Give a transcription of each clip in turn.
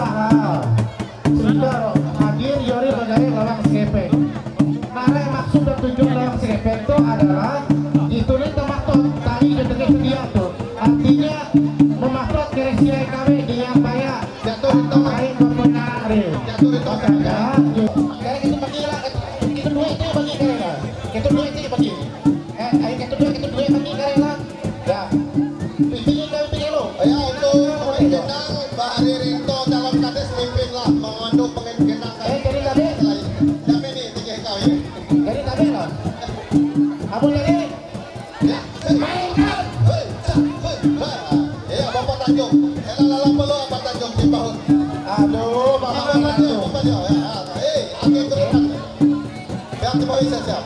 mahal. Sudah hadir Yori Bagari lawang skepek. Karena maksud dan tujuan lawang skepek itu adalah ditulis tematot tadi ketika dia tuh. Artinya mematot koreksi KW dia bayar. Jatuh itu baik membenari. Jatuh itu makanya. Kayak itu bagi lah. Itu dua itu bagi karena. Itu dua itu bagi. Itu dua bagi karena. Ya. Pilih kami pilih lo. Ya untuk mengenang Bahari Rinto dalam kades mimpin lah mengandung pengenang jadi tadi. Tapi ini tiga kau ya. Jadi tadi lah. Apa jadi? Ya. Mainkan. Ya Bapak Tanjung. Elah perlu Bapak Tanjung di bahu. Aduh, Bapak Tanjung. Bapak ya. Aku turun. Ya terima kasih siap.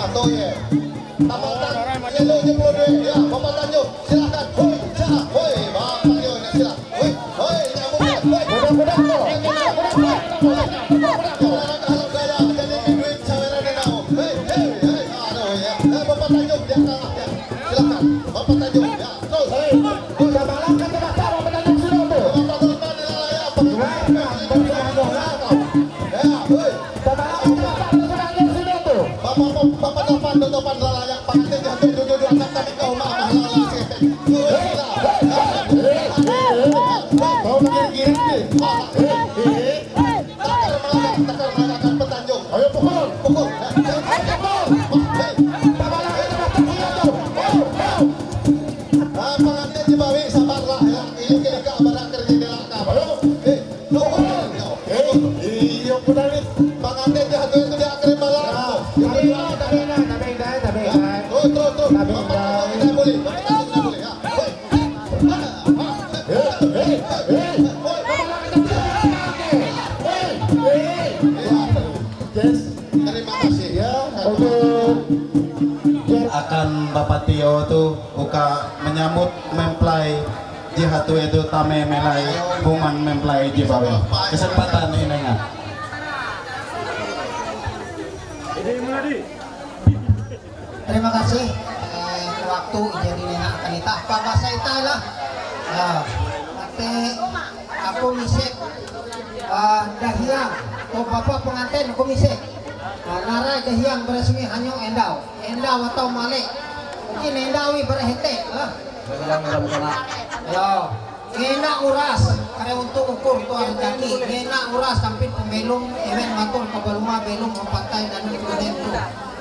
Tuh ya. Tamatan yellow jempol ya Bapak Tanjung silakan. Woi Bapak yo silakan. Woi nyambung. Akan Bapak Tio tuh buka menyambut mempelai jihatu itu tame melai bungan mempelai jibawe kesempatan ini nggak? Terima kasih waktu jadi nenak akan kita apa bahasa itu lah. Nanti aku misik dahiang atau bapak pengantin aku misik. Narai dahiang beresmi hanya endau atau malik. Mungkin endawi berhete lah. Yo, enak uras karena untuk ukur tu ada kaki. Enak uras sampai pembelum event matur kabaluma belum mempantai dan itu.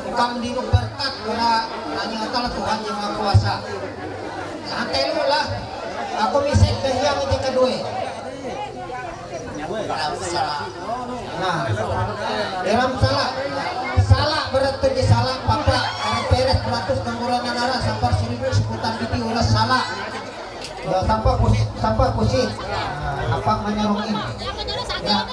Bukan di berkat pada hanya Allah Tuhan yang Maha Kuasa. Santai lu lah. Aku misek dahiang itu kedua. Nah, dalam salah berarti salah papa karena peres 100 kekurangan darah sampai 1000 seputar biti ulas salah. Ya sampah pusit. Apa menyerung ini? Ya.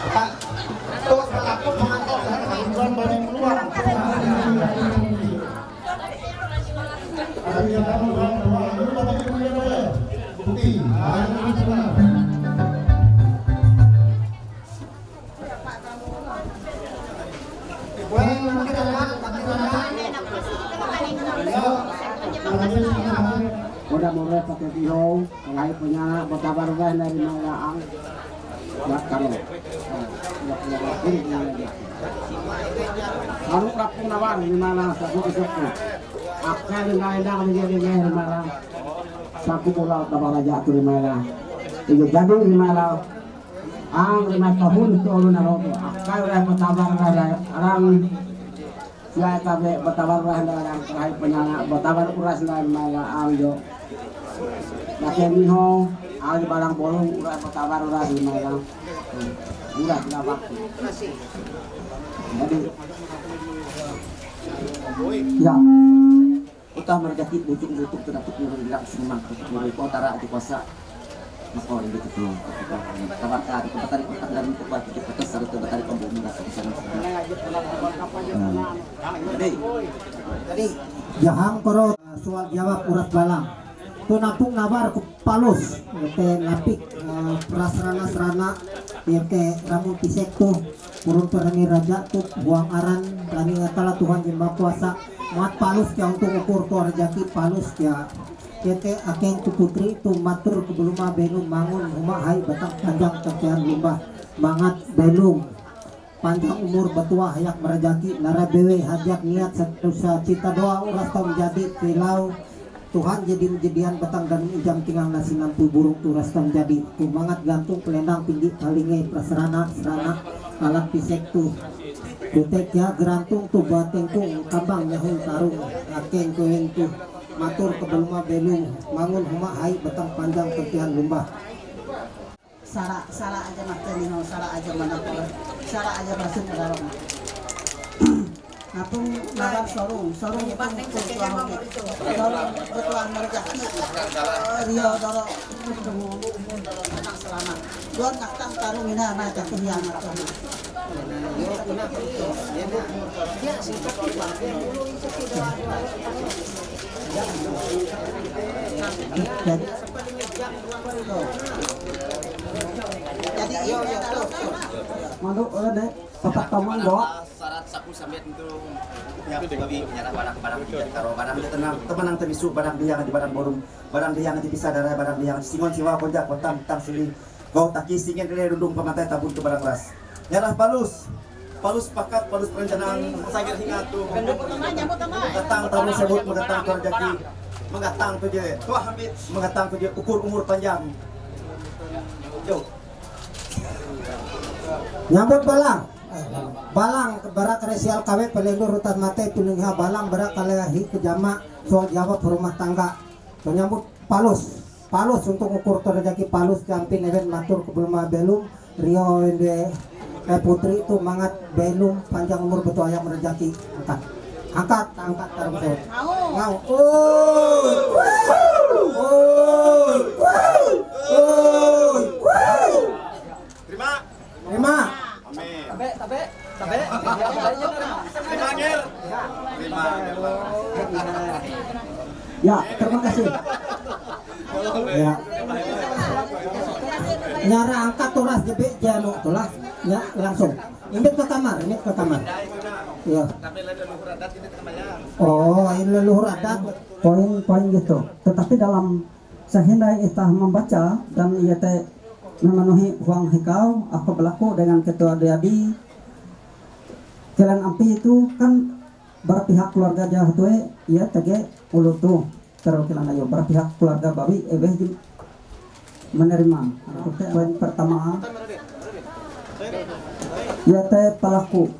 Pak, tuh aku pengantin saya bareng keluar. Mudah-mudahan pakai pihau, kalau punya berkabar dari Malaang, buat kamu. Kalau rapung nawar di mana saku isokku, akan nggak menjadi di mana saku pulau tabak raja tu di mana, itu jadi di mana, ang 5 tahun itu ulun naroto, akan berkabar dari orang. Siapa kabe bertabar orang terakhir penyala bertabar uras dan Malaang jo. Nakyan niho, ang barang bolong uras bertabar uras di Malaang. Uras dapat. Jadi, ya, kita merjaki bujuk-bujuk terdapat mengelak semak dari kota di kuasa. Maka orang gitu tuh, kabar tadi kita tarik kotak dari tempat kita kesal itu tarik kampung muda sana. Jadi, jahang koro soal jawab urat balang. Tu napung nabar ku palus, te lapik prasarana-sarana Yete Ramun Pisek tuh Purun Perani Raja tuh buang aran Rani ngatala Tuhan yang Maha Kuasa mat palus ya untuk ukur ko rejaki palus ya Yete akeng tu putri tu matur kebeluma belum mangun rumah hai batang panjang kekian lumbah mangat belum panjang umur betua hayak merajaki lara bewe hajat niat setusa cita doa uras tau menjadi kilau Tuhan jadi jadian batang dan ujang tinggal nasi nampu burung turas tau menjadi kumangat gantung kelendang tinggi palingai prasarana serana alat pisek tuh kutek ya gerantung tuh batengkung kambang nyahul tarung akeng kueng tuh matur kebeluma belum mangun huma hai batang panjang kekian lumbah Sara aja makan no sara aja mana pun sara aja masuk ke dalam apung nabar sorong itu ketuaan merjaki rio doro umur tenang selama dua naktam tarung ina na jatuh yang atau jadi iya Mandu deh, papak taman bawa. Syarat saku sambil itu ya babi nyata barang dia karo barang dia tenang temanang terisu barang dia di barang borum barang dia yang dipisah darah barang dia singon siwa konjak kotam tang sili kau taki singin kene rundung pemantai tabun ke barang kelas nyarah palus pakat palus perencanaan sagir hingga tu mengatang tamu sebut mengatang korjaki mengatang tu je tuah hamid mengatang tu je ukur umur panjang yo nyambut balang barak resial kawe pelenggur rutan mate tuningha balang barak kalehi kejama soal jawab rumah tangga menyambut palus untuk ukur terjaki palus jampin event matur kebelum belum Rio Wende putri itu mangat belum panjang umur betul ayam merejaki angkat taruh betul mau terima Ya, terima kasih. Ya, nyara angkat tulas jebek jano tulas ya langsung ini ke kamar ya oh ini leluhur adat poin gitu. Tetapi dalam sehindai itah membaca dan ia teh memenuhi uang hikau, aku berlaku dengan ketua Deadi. Jalan Ampi itu kan berpihak keluarga Jahatue, ia tege ulu tuh terwakilan ayo berpihak keluarga Bawi menerima. Poin pertama, ia teh pelaku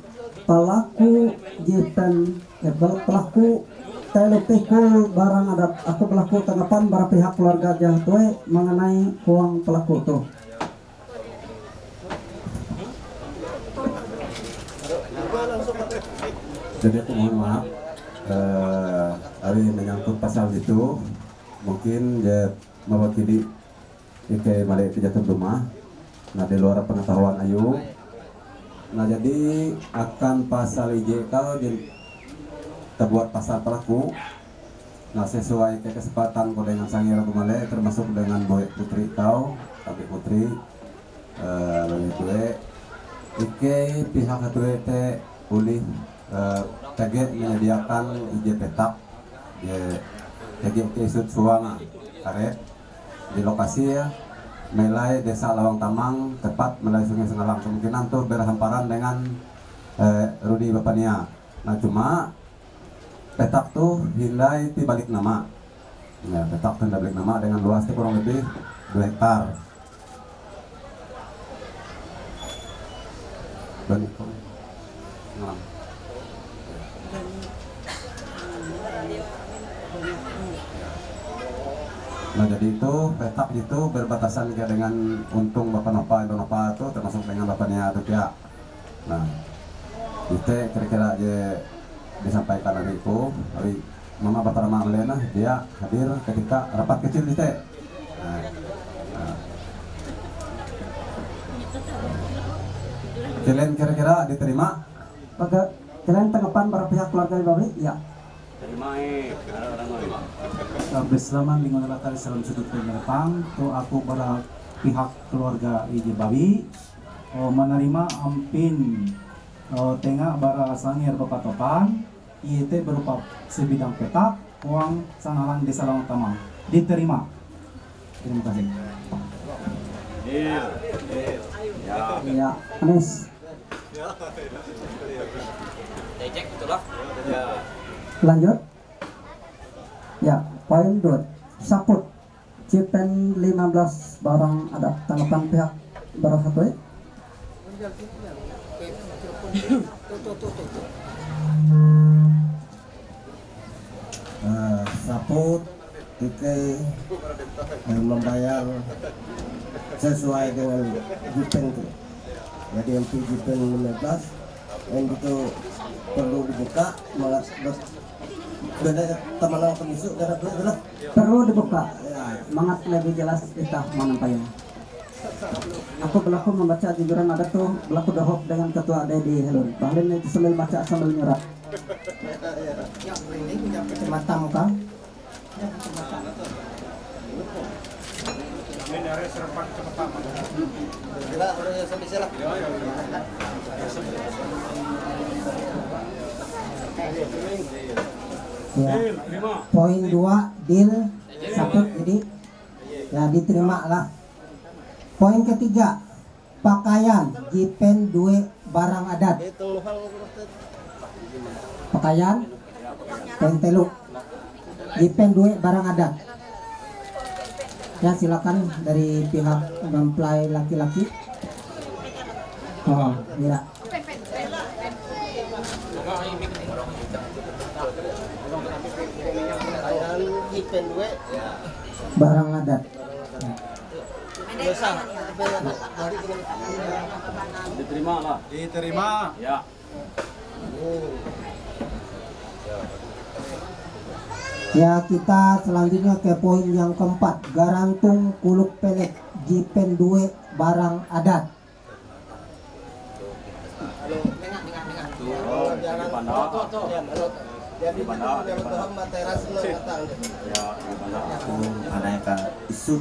jitan pelaku telepikul barang adat. Aku pelaku tanggapan berpihak keluarga Jahatue mengenai uang pelaku tuh. Jadi aku mohon maaf, hari menyangkut pasal itu mungkin dia mewakili Ike Malik Kejatuh Rumah. Nah di luar pengetahuan Ayu. Nah jadi akan pasal IJ kalau terbuat pasal pelaku. Nah sesuai ke kesepakatan kau dengan Sangir Kumale termasuk dengan Boy Putri kau, tapi Putri lebih tua. Ike pihak satu te boleh TG menyediakan IJ petak di TG Kesut Suwana karet di lokasi ya Melai Desa Lawang Tamang tepat Melai Sungai Sengalang kemungkinan tuh berhamparan dengan Rudi Bapania. Nah cuma petak tuh hindai di balik nama ya, petak tuh balik nama dengan luasnya kurang lebih 2 hektar. Nah jadi itu petak itu berbatasan dengan untung Bapak Nova itu termasuk dengan bapaknya itu ya. Nah itu kira-kira aja disampaikan adikku, hari Mama Bapak Rama Lena dia hadir ketika rapat kecil itu. Kalian kira-kira diterima? Pada kalian tanggapan para pihak keluarga Bawi? Ya. Berselaman dengan latar salam sudut penyerpang tu aku para pihak keluarga IJ Bawi menerima ampin tengah bara sangir bepatokan IET berupa sebidang petak uang sangalang desa Lawang Tamang diterima. Terima kasih. Ya, Anis. Lanjut. Ya, poin 2. Saput. Cipen 15 barang ada tanggapan pihak barang satu ya? Saput Ike membayar sesuai dengan Jipen itu. Jadi MP Jipen 15 yang itu perlu dibuka malah beda teman pemisuk darah belah Perlu dibuka. Semangat lebih jelas kita menampainya. Aku berlaku membaca jujuran ada tuh berlaku dohop dengan ketua Dedi Helun. Bahlin itu sambil baca sambil nyurat. Mata muka. Ya. Poin 2 deal saput jadi ya diterima lah. Poin ketiga pakaian Jipen 2 barang adat. Pakaian poin telu Jipen 2 barang adat. Ya silakan dari pihak mempelai laki-laki. Oh, ya. Barang adat. Diterima lah. Diterima. Ya. Ya, kita selanjutnya ke poin yang keempat, garantung kuluk pelek Jipen 2 barang adat. Ada yang isu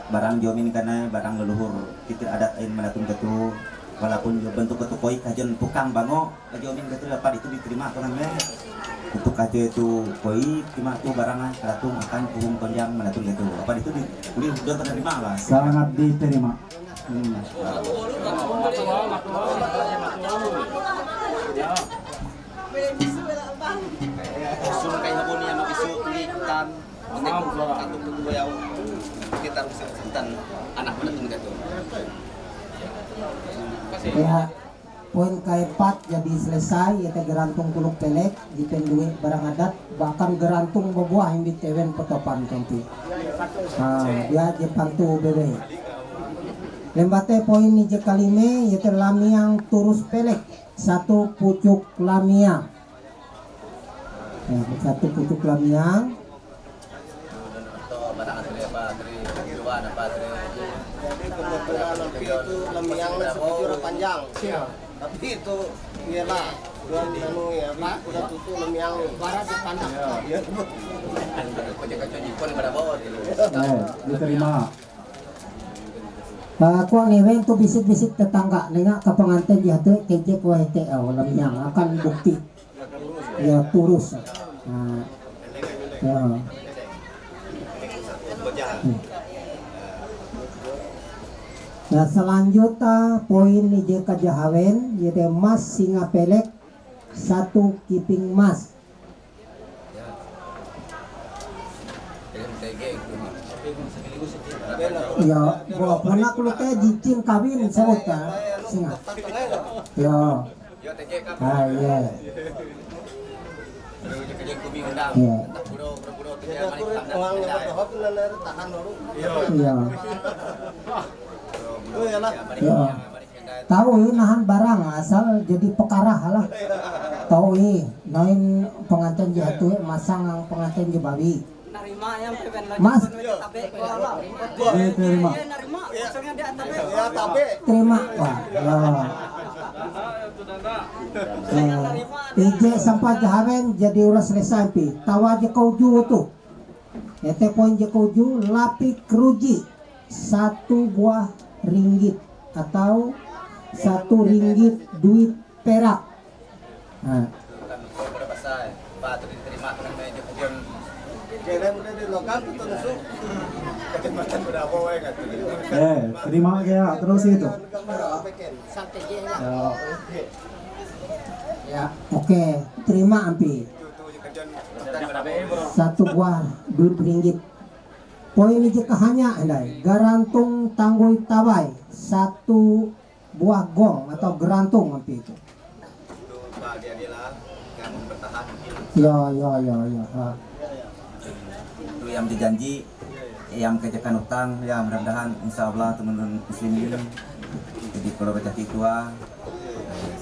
barang jomin karena barang leluhur titir adat ain manatung ketu walaupun bentuk ketu koi kajian tukang bango jomin ketu dapat itu diterima apa namanya untuk kajian itu koi terima tuh barangan kalatung akan tuhum konjang manatung ketu apa itu kuliah udah terima lah Sangat diterima. Sun kayak nabuni sama isu tulikan satu kedua yang kita harus sentan anak manatung ketu. Ya, poin keempat jadi selesai yaitu gerantung kuluk pelek Jipen 2 barang adat bahkan gerantung bebuah yang ditewen petopan kanti. Dia jepantu bebe. Lembate poin ni je kalime yaitu lamiang turus pelek satu pucuk lamiang. Ya, satu pucuk lamiang. itu lemiang sebujur panjang. Tapi itu iyalah dua anu ya Pak, udah tutup lemiang barat dipandang. Diterima. Aku ngewen tuh bisik-bisik tetangga nengak ke pengantin di hati kejek wahete lemiang akan bukti ya turus. Ya. Nah selanjutnya poin nije kajahawen yaitu emas singa pelek satu kiping emas. Ya, walaupun aku lu teh jicin kawin sebut kan singa. Ya. Ah iya. Iya. Iya. Ya. Tahu nahan barang asal jadi pekarah lah. Tahu nain pengantin jatuh masang pengantin jebawi. Mas terima. Terima Pak. Ya. TJ sampai jahawen jadi uras selesai pi. Tawa je kauju tuh. Ete poin je kauju lapi keruji 1 buah ringgit. atau 1 ringgit duit perak. Nah, terima ya terus itu. ya, oke, terima ampi. 1 buah duit ringgit. Poin jika hanya andai garantung tanggul tabai 1 buah gong atau gerantung ampi itu. Ya. Itu yang dijanji, yang kejakan utang, ya mudah-mudahan insya Allah teman-teman muslimin jadi keluarga jati tua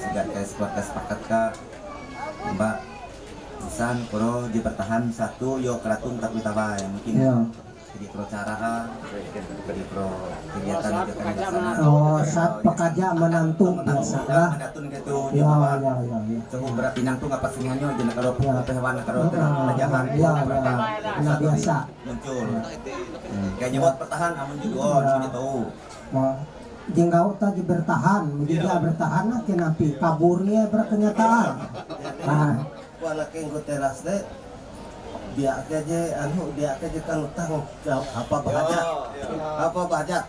segala keluarga sepakat kak Mbak pesan kalau dipertahan 1 yo keratung tapi tabai mungkin jadi pro cara jadi pro kegiatan di sana. Oh, saat pekerja menantu biasa lah. Menantu gitu. Ya. Coba berarti nang tuh apa singanyo jadi kalau hewan kalau pelajaran Nah biasa. muncul. Kayaknya buat pertahan amun juga gitu. Wah, jenggau tadi bertahan, menjadi bertahan lah kenapi kaburnya berkenyataan. Nah, Anak yang gue teras deh, dia aja kan utang apa bahajat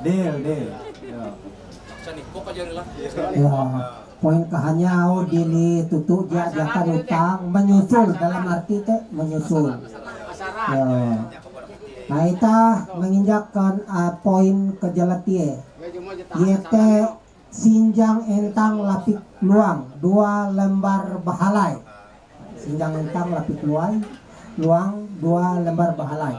Deal. ya, poin kahanyau dili tutu jakan utang menyusul dalam arti menyusul. Ya. Nah, kita menginjakkan poin kejalatie. Yete sinjang entang lapik luang 2 lembar bahalai. Sinjang entang lapik luang 2 lembar bahalai.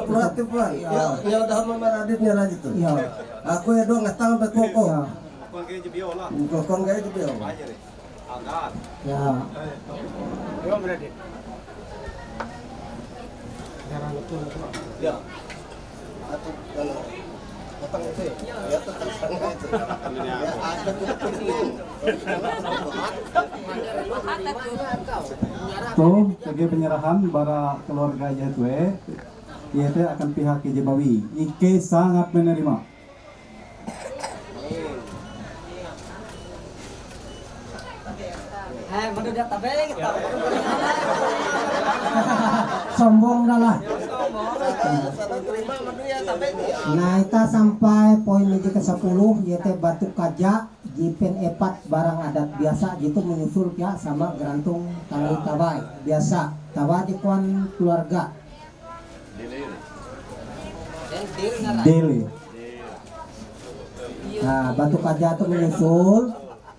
Proaktif Pak. Ya udah memeraditnya lagi tuh. Ya. Aku ya doang ngatang sampai koko. Ya. Kokon gaya jebio. Ya. Ya. Atau kalau datang itu ya tetap sana itu. Ya ada Tuh, sebagai penyerahan bara keluarga Jatwe, yaitu akan pihak Jebawi. Ike sangat menerima. Sombong dah lah. Nah, kita sampai poin meja ke-10 yaitu batu kaja jipen epat barang adat biasa gitu menyusul ya sama gerantung tanggung tabai biasa tabai jekuan keluarga. Dele. Nah, batu kaja itu menyusul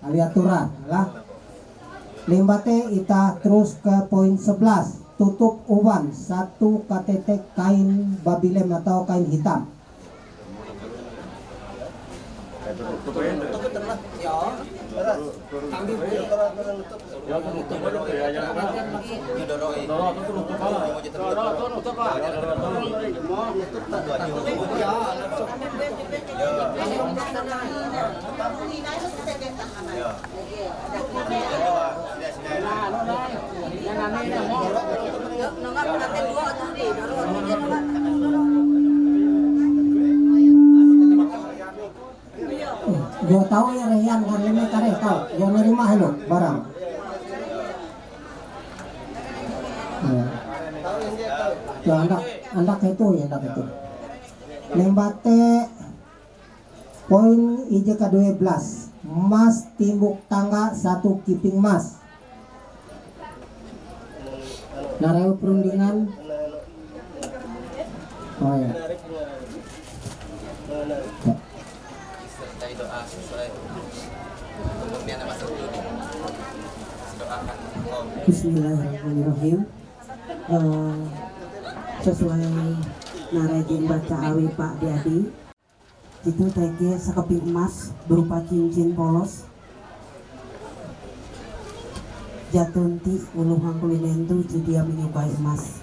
aliaturan lah. Limbate kita terus ke poin 11. Tutup uban 1 KTT kain babilem atau kain hitam. Yo tahu ya Rehan kan leme kare tahu. Yo nerima hello barang. Ya. Yo andak itu ya andak itu. Lembate poin ije ke-12. Mas timbuk tangga 1 kiping mas. Nareu perundingan. Oh ya. Doa sesuai kemudian masuk dulu doakan Bismillahirrahmanirrahim. Sesuai narejin baca awi Pak Diadi itu tege sekeping emas berupa cincin polos jatunti uluhang kulinentu dia menyukai emas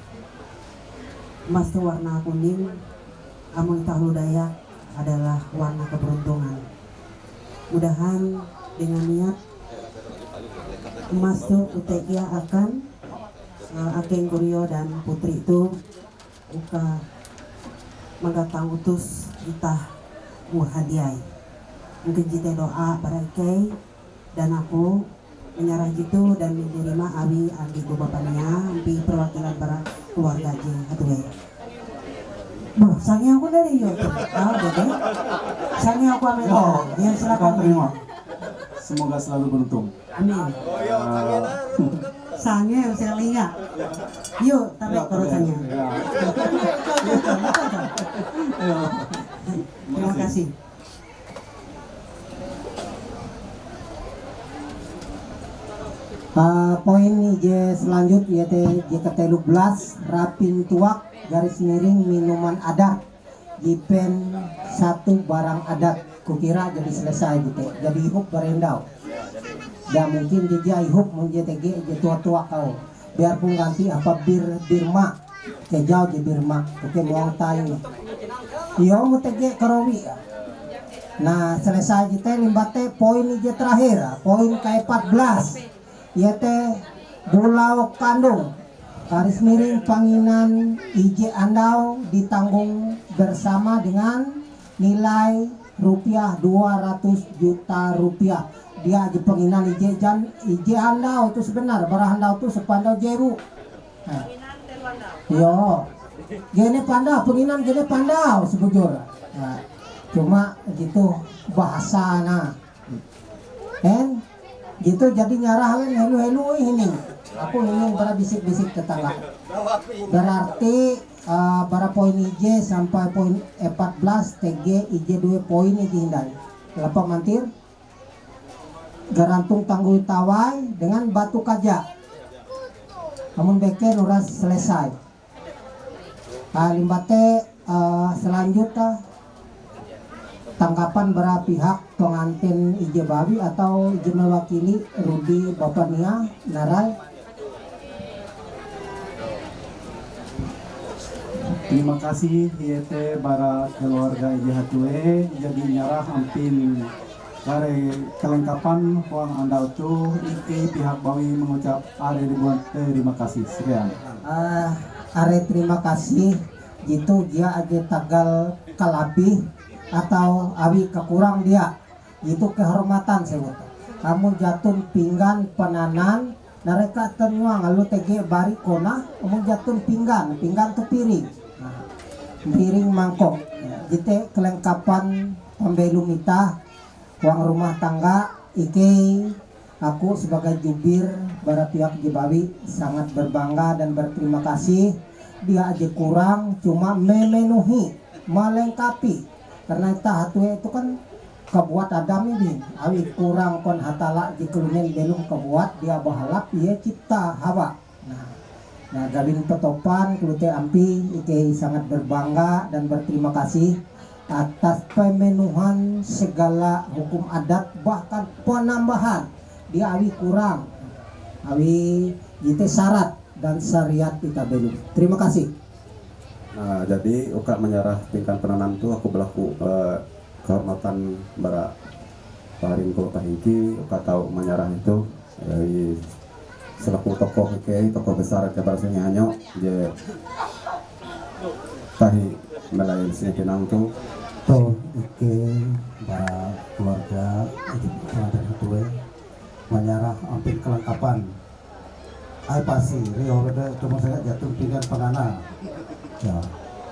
itu warna kuning Among Tahulu Dayak adalah warna keberuntungan. Mudahan dengan niat emas tuh Utekia akan Akeng Kurio dan Putri itu uka menggatang utus kita hadiah. Mungkin jite doa barakai dan aku menyerah gitu dan menerima awi andi ku bapaknya ampi perwakilan para keluarga je atuh. Bah, sange aku dari yo. Jadi sange aku ambil. Ya silakan terima. Semoga selalu beruntung. Amin. Sange saya lihat. Yuk, tapi kalau sange. Terima kasih. Poin je selanjutnya ke-13 rapin tuak garis miring minuman adat jipen 1 barang adat kukira jadi selesai gitu jadi ihuk berendau dan mungkin dia ihuk menjtg je tua-tua kau biarpun ganti apa birma ke jauh je birma oke muang tayo iyo mutg karawi. Nah selesai jite limbate poin je terakhir poin ke-14 yaitu Bulau Kandung garis miring Panginan IJ Andau ditanggung bersama dengan nilai rupiah 200 juta rupiah. Dia aja Panginan IJ Andau itu sebenar barang Andau itu sepandau jeru. Nah. Yo, gini pandau Panginan gini pandau sebujur. Nah, cuma gitu bahasana. And gitu jadi nyarahan helu-helu ini aku ini bara bisik-bisik tetangga berarti bara poin IJ sampai poin 14 TG IJ 2 poin ini dihindari lapak mantir garantung tangguh tawai dengan batu kaja namun beken udah selesai limbate selanjutnya tanggapan para pihak pengantin IJ Babi atau IJ mewakili Rudi Bapania Narai. Terima kasih yete para keluarga IJ Hatue jadi nyarah ampin dari kelengkapan uang anda itu iki pihak Bawi mengucap are ribuan terima kasih sekian. Are terima kasih gitu dia aja tagal kalabih atau awi kekurang dia itu kehormatan sebut kamu jatun pinggan penanan mereka tenuang lalu tege bari kona kamu jatun pinggan tuh piring piring mangkok gitu kelengkapan pembelum kita uang rumah tangga iki aku sebagai jubir para pihak Jibawi sangat berbangga dan berterima kasih dia aja kurang cuma memenuhi melengkapi karena hatue itu kan kebuat adam ini awi kurang kon hatala dikelunen belum kebuat dia bahalap ia cipta hawa nah gabin petopan kulute ampi ike sangat berbangga dan berterima kasih atas pemenuhan segala hukum adat bahkan penambahan dia awi kurang awi jite syarat dan syariat kita belum terima kasih. Nah, jadi uka menyerah tingkat penanan itu aku berlaku kehormatan bara Parin Kota Hingki uka tahu menyerah itu dari selaku tokoh tokoh besar ke Barasnya Hanyo je tahi melayani sini kenang tu to bara keluarga dan Hatue menyerah ampin kelengkapan ai pasti rio beda cuma saya jatuh pinggan pengana. Ya,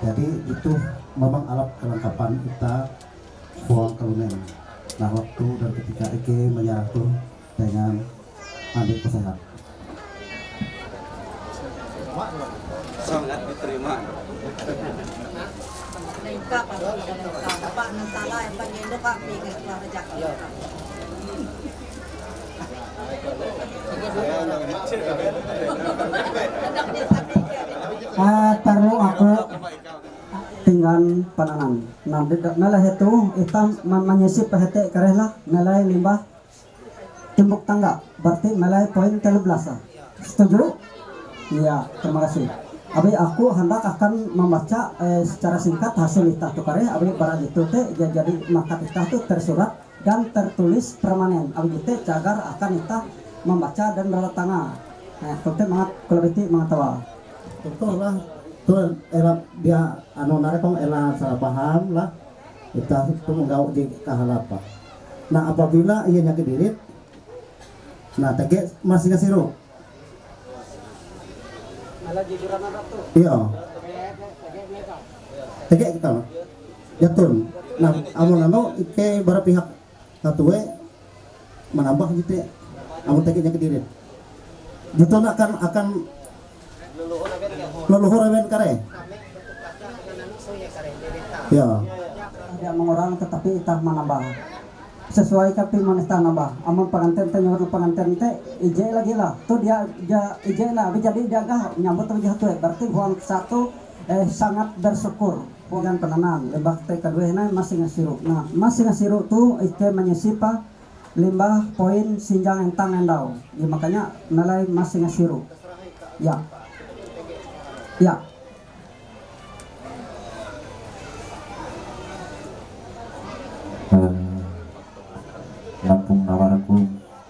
jadi itu memang alat kelengkapan kita buang kelunen. Nah waktu dan ketika Eke menyerah itu dengan ambil pesehat. Sangat diterima. Taruh aku tinggal pananan. Nah, melah itu hitam menyisip pahete karela melah limbah timbuk tangga. Berarti melah poin 13. Setuju? Iya, terima kasih. Abi aku hendak akan membaca secara singkat hasil itah tu kare. Abi barang itu teh jadi maka itah tu tersurat dan tertulis permanen. Abi itu cagar akan itah membaca dan bertangan. Nah, kote mangat kalau beti mengetawa. Betul lah. Tuh era dia anu narekong era salah paham lah. Kita itu menggau di kahalapa. Nah apabila ia nyakit dirit, nah tege masih ngasiru. Iya. Tege kita mah. Jatun. Nah amun anu ike bara pihak katue menambah gitu ya. Amun tege nyakit dirit. Gitu akan leluhur awen kare. Ya. Tidak mengurang tetapi itah menambah. Sesuai kapi monesta nambah. Amun pengantin teh nyuruh pengantin teh ije lagi lah. Tuh dia ije lah. Jadi dia gak nyambut terjah tuh. Berarti huang satu sangat bersyukur. Huang penanan. Lebah teh kedua ini masih ngasiru. Nah masih ngasiru tuh ike menyisipa limbah poin sinjang entang endau. Ya, makanya nilai masih ngasiru. Ya. Ya. Lampung nawaraku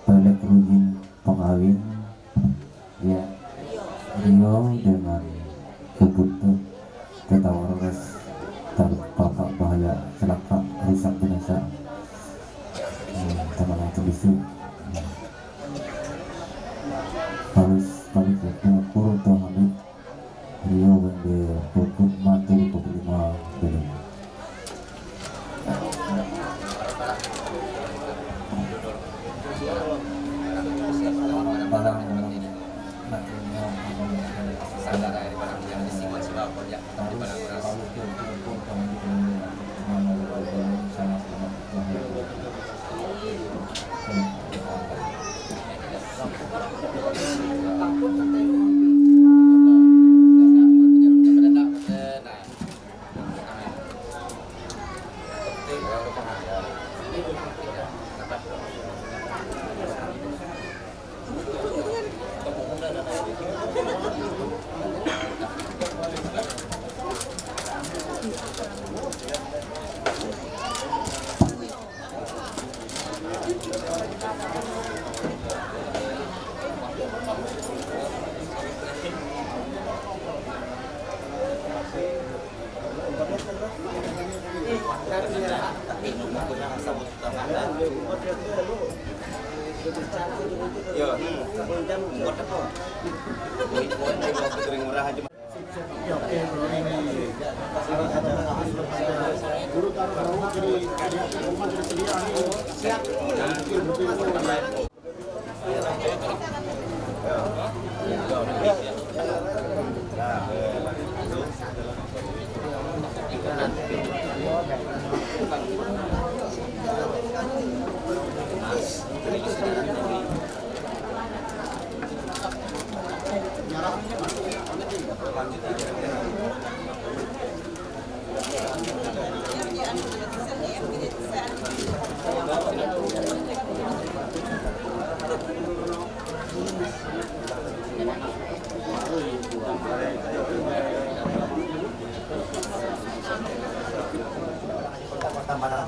pelek rujin pengawin ya Rio dengan kebutuh ketawararas terpapar bahaya celaka rusak binasa teman itu bisu harus itu kurun hamid Rio bende pokok mati pokok lima bende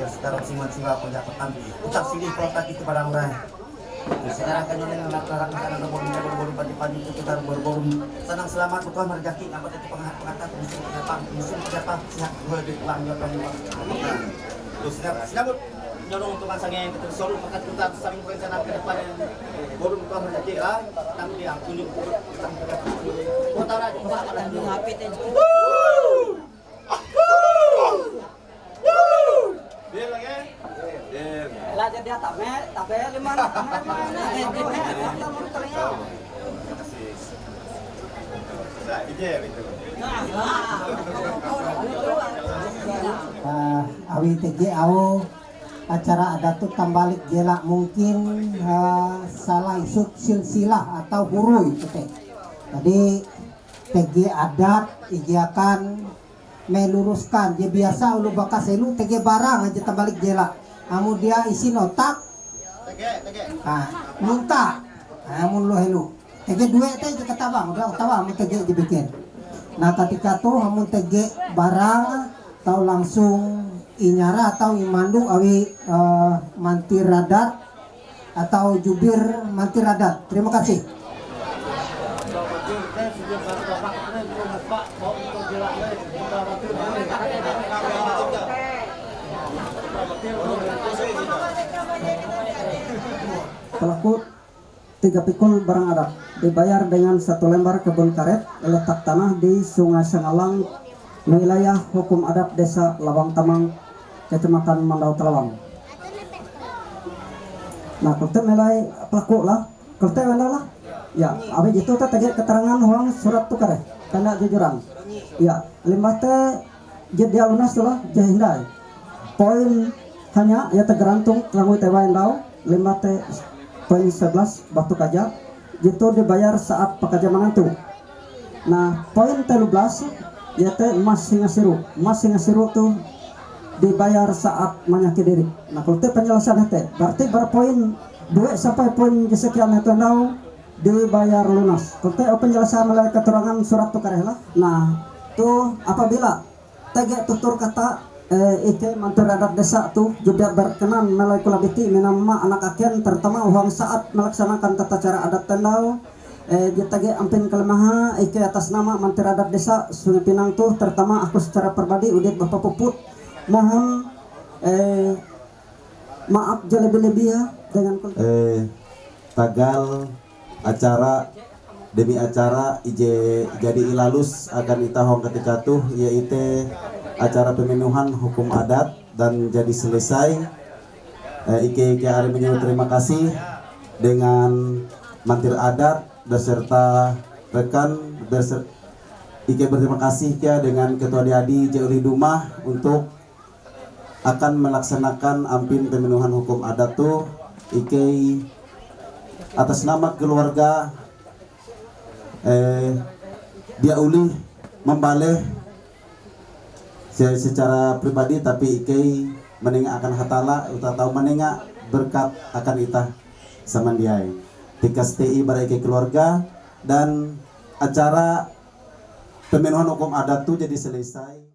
sekarang siwa punya petang utang silih kota kita barang murah. Sekarang kan yang laporan makanan berburu pagi-pagi itu kita berburu senang selamat bukan merjaki apa itu pengangkat musim siapa siap gue lebih uang juga uang. Terus sinabut nyolong untuk masangnya yang kita selalu makan kita saling berencana ke depan yang baru bukan merjaki lah tapi dia tunjuk utang kita. Kota raja apa lagi ngapain aja. Dia lagi. Lah jadi tabe lima awi TG au acara adat tuh kembali jelak mungkin salah isut silsilah atau hurui itu teh. Tadi TG adat ijakan meluruskan dia biasa ulu bakas elu TG barang aja kembali jelak. Kamu dia isi notak, minta, kamu lu helu. TG dua teh kata bang, udah kata bang, TG dibikin. Nah ketika tuh hamun tege barang atau langsung inyara atau imandu awi mantir radat atau jubir mantir radat. Terima kasih. Pelaku 3 pikul barang adat dibayar dengan 1 lembar kebun karet letak tanah di Sungai Sengalang, wilayah hukum adat Desa Lawang Tamang, Kecamatan Mandau Telawang. Nah, kelte melai pelaku lah, kelte melai lah. Ya, abis itu tadi keterangan huang surat tukar tanda jujuran. Ya, limbah teh jadi lunas lah jahindai. Poin hanya ya tergantung langui tewa endau limbah teh poin 11 batu kaja itu dibayar saat pekerja menantu. Nah, poin 13 ya teh emas singa siru tuh dibayar saat menyakiti diri. Nah, kalau teh penjelasan teh berarti berpoin 2 sampai poin sekian itu endau dibayar lunas. Kalau teh penjelasan melalui keterangan surat tukar lah. Nah, tuh apabila tege tutur kata ike mantur adat desa tuh juga berkenan melalui kulabiti minama anak aken terutama uang saat melaksanakan tata cara adat tendau jitage ampin kelemaha ike atas nama mantur adat desa Sungai Pinang tuh terutama aku secara pribadi udit Bapak Puput mohon maaf lebih-lebih ya dengan tagal acara demi acara ije jadi ilalus akan itahong ketika tuh yaitu acara pemenuhan hukum adat dan jadi selesai. Ike hari menyebut terima kasih dengan mantir adat beserta rekan Ike berterima kasih ya dengan Ketua Diadi Jeuli Dumah untuk akan melaksanakan ampin pemenuhan hukum adat tuh Ike atas nama keluarga dia uli membaleh saya secara pribadi tapi Ike menengah akan hatala utah tahu menengah berkat akan itah samandiai tikas TI bara Ike keluarga dan acara pemenuhan hukum adat tuh jadi selesai.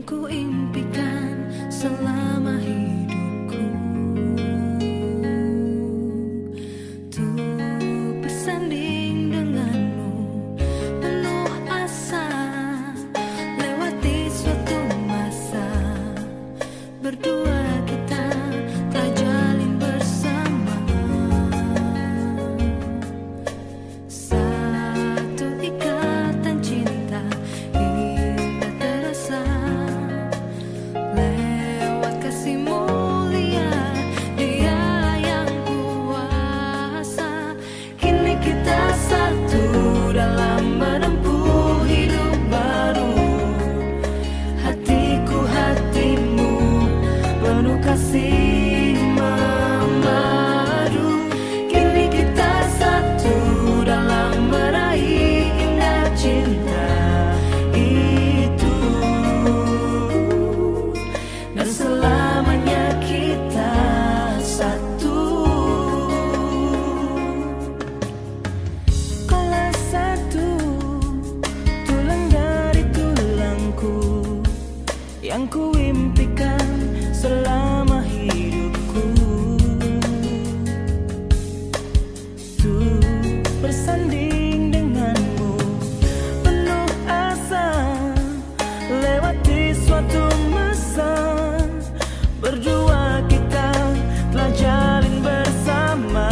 Ku impikan selama hidupku tuh bersanding denganmu penuh asa lewati suatu masa berdua kita telah jalin bersama satu ikatan cinta indah terasa lewat kasih mulia Dia yang kuasa. Kini kita satu dalam menempuh hidup baru. Hatiku hatimu penuh kasih memadu. Kini kita satu dalam meraih indah cinta itu. Dan selamanya kita satu. Kaulah satu, tulang dari tulangku, yang ku impikan selama hidupku. Tuh bersanding denganmu penuh asa lewati suatu masa berdua kita telah jalin bersama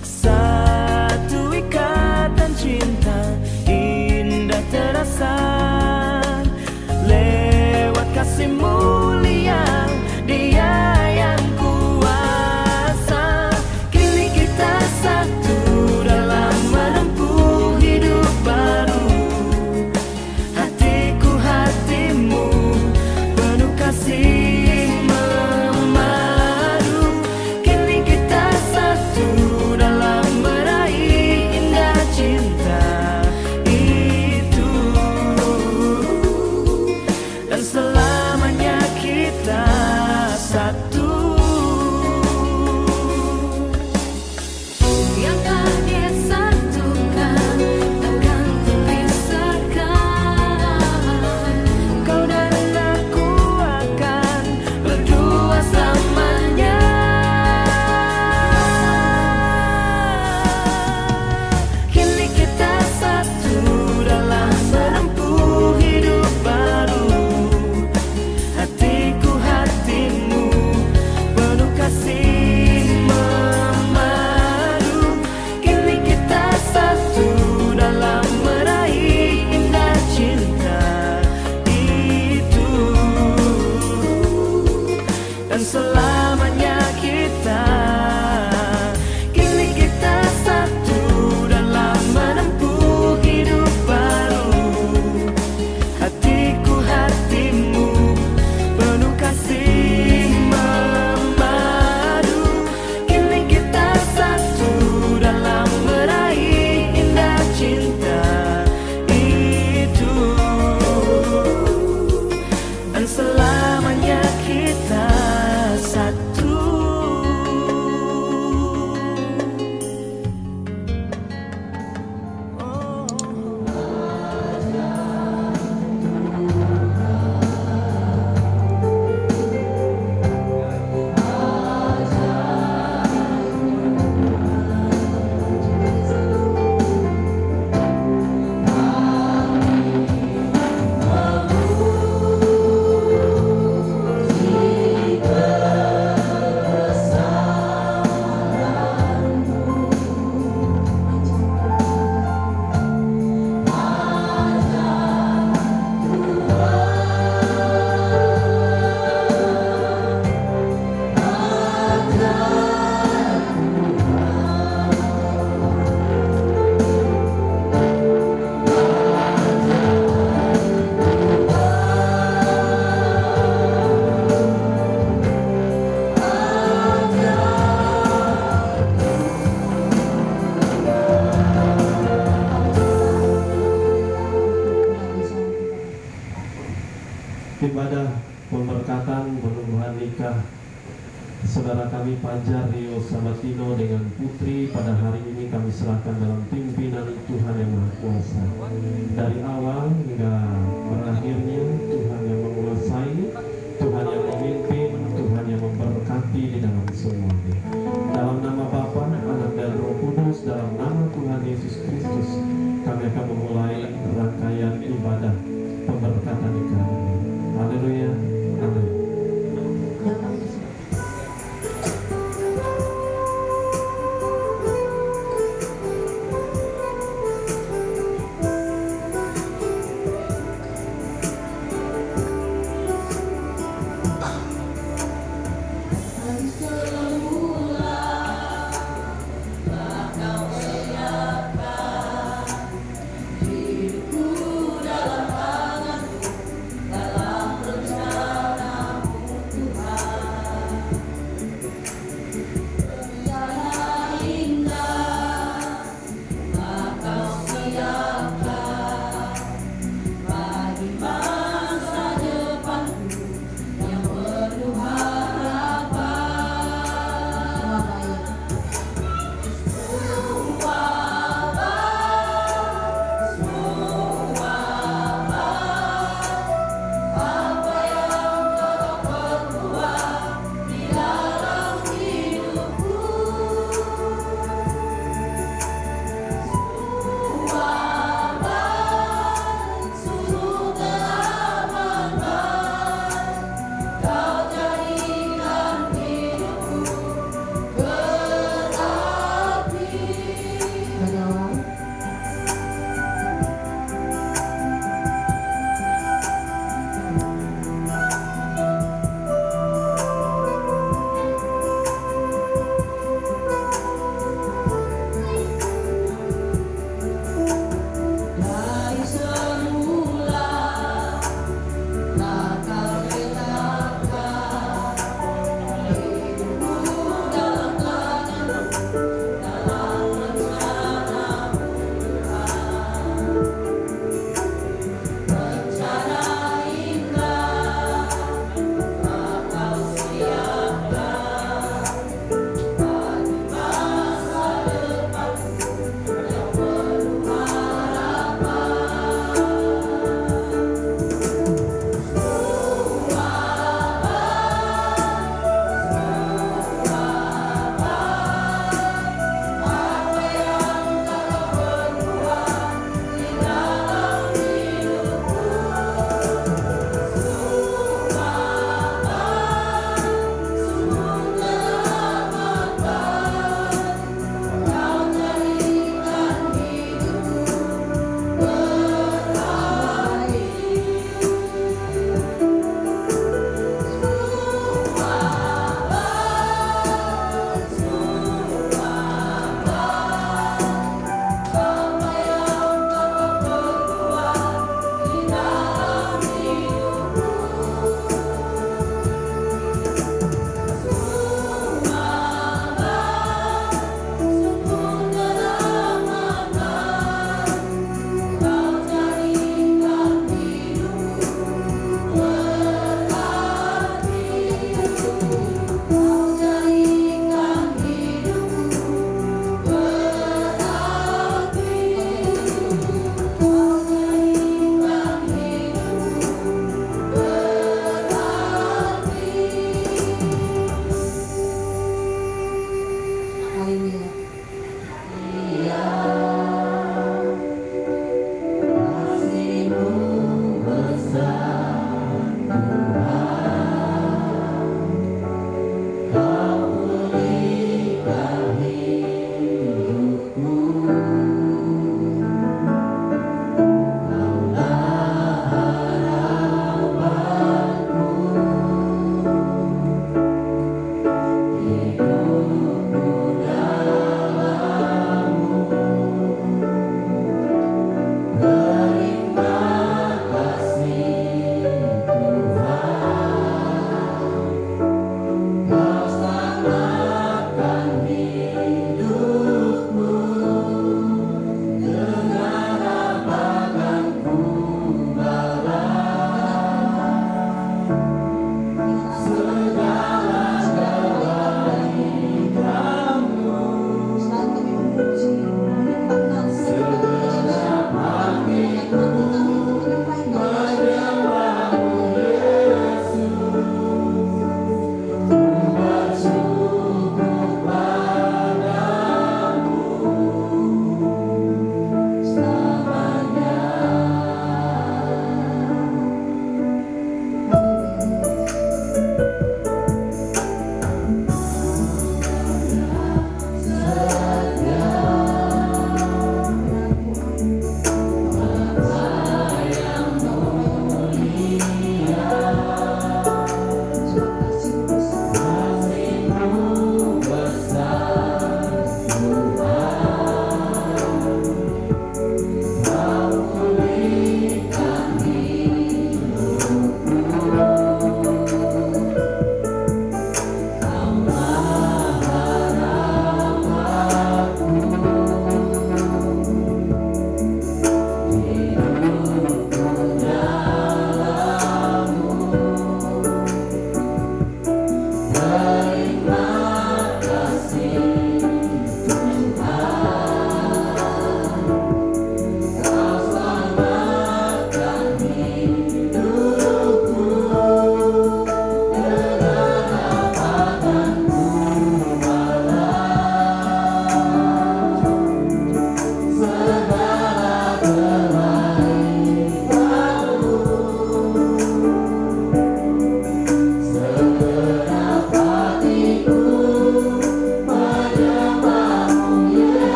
satu ikatan cinta indah terasa ibadah pemberkatan penubuhan nikah saudara kami Fajar Rio Sabatino dengan Putri pada hari ini kami serahkan dalam pimpinan Tuhan yang Maha Kuasa. Dari awal hingga berakhirnya Tuhan yang menguasai, Tuhan yang memimpin, Tuhan yang memberkati di dalam semuanya. Dalam nama Bapa, Anak dan Roh Kudus, dalam nama Tuhan Yesus Kristus, kami akan memulai rangkaian ibadah pemberkatan nikah ini. Haleluya, amin.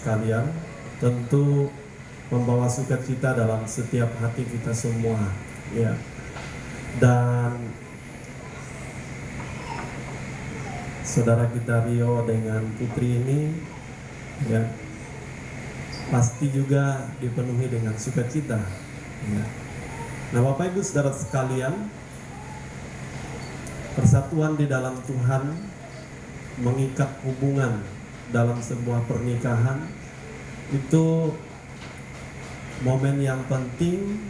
sekalian, tentu membawa sukacita dalam setiap hati kita semua, ya. Dan saudara kita Rio dengan Putri ini, ya, pasti juga dipenuhi dengan sukacita, ya. Nah, Bapak Ibu saudara sekalian, persatuan di dalam Tuhan mengikat hubungan dalam sebuah pernikahan itu momen yang penting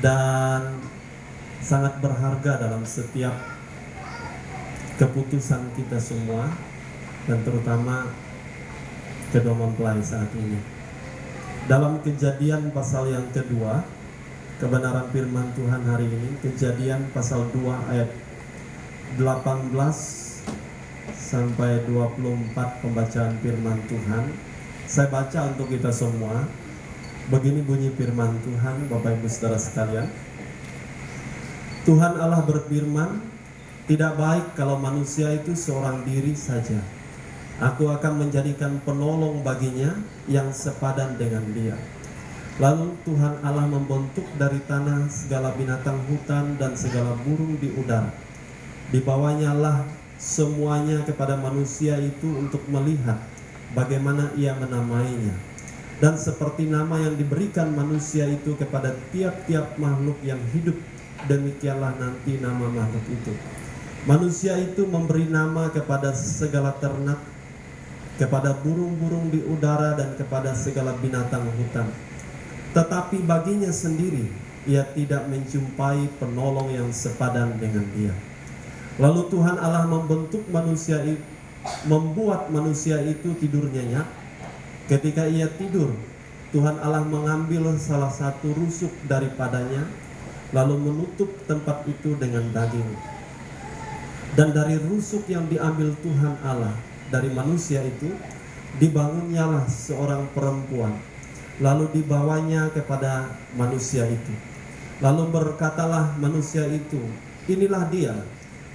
dan sangat berharga dalam setiap keputusan kita semua, dan terutama kedua mempelai saat ini. Dalam Kejadian pasal yang kedua, kebenaran firman Tuhan hari ini, Kejadian pasal 2 ayat 18 sampai 24 pembacaan firman Tuhan. Saya baca untuk kita semua. Begini bunyi firman Tuhan, Bapak Ibu Saudara sekalian. Tuhan Allah berfirman, tidak baik kalau manusia itu seorang diri saja. Aku akan menjadikan penolong baginya yang sepadan dengan dia. Lalu Tuhan Allah membentuk dari tanah segala binatang hutan dan segala burung di udara. Dibawanya lah semuanya kepada manusia itu untuk melihat bagaimana ia menamainya. Dan seperti nama yang diberikan manusia itu kepada tiap-tiap makhluk yang hidup, demikianlah nanti nama makhluk itu. Manusia itu memberi nama kepada segala ternak, kepada burung-burung di udara, dan kepada segala binatang hutan. Tetapi baginya sendiri, ia tidak menjumpai penolong yang sepadan dengan dia. Lalu Tuhan Allah membentuk manusia itu, membuat manusia itu tidur nyenyak. Ketika ia tidur, Tuhan Allah mengambil salah satu rusuk daripadanya, lalu menutup tempat itu dengan daging. Dan dari rusuk yang diambil Tuhan Allah dari manusia itu, dibangunnyalah seorang perempuan, lalu dibawanya kepada manusia itu. Lalu berkatalah manusia itu, inilah dia,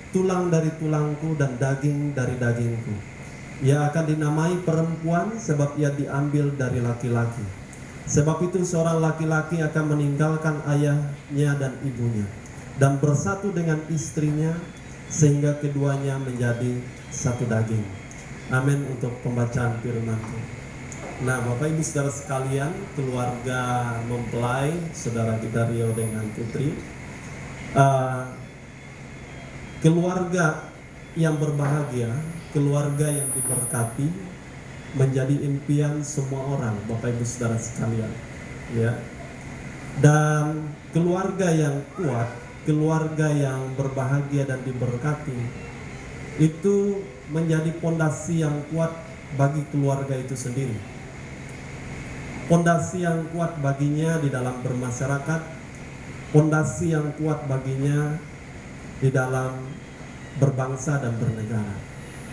tulang dari tulangku dan daging dari dagingku. Ia akan dinamai perempuan sebab ia diambil dari laki-laki. Sebab itu seorang laki-laki akan meninggalkan ayahnya dan ibunya dan bersatu dengan istrinya, sehingga keduanya menjadi satu daging. Amin untuk pembacaan firman Tuhan. Nah, Bapak Ibu Saudara sekalian, keluarga mempelai saudara kita Rio dengan Putri, keluarga yang berbahagia, keluarga yang diberkati, menjadi impian semua orang, Bapak Ibu Saudara sekalian, ya. Dan keluarga yang kuat, keluarga yang berbahagia dan diberkati, itu menjadi pondasi yang kuat bagi keluarga itu sendiri. Pondasi yang kuat baginya di dalam bermasyarakat, pondasi yang kuat baginya di dalam berbangsa dan bernegara.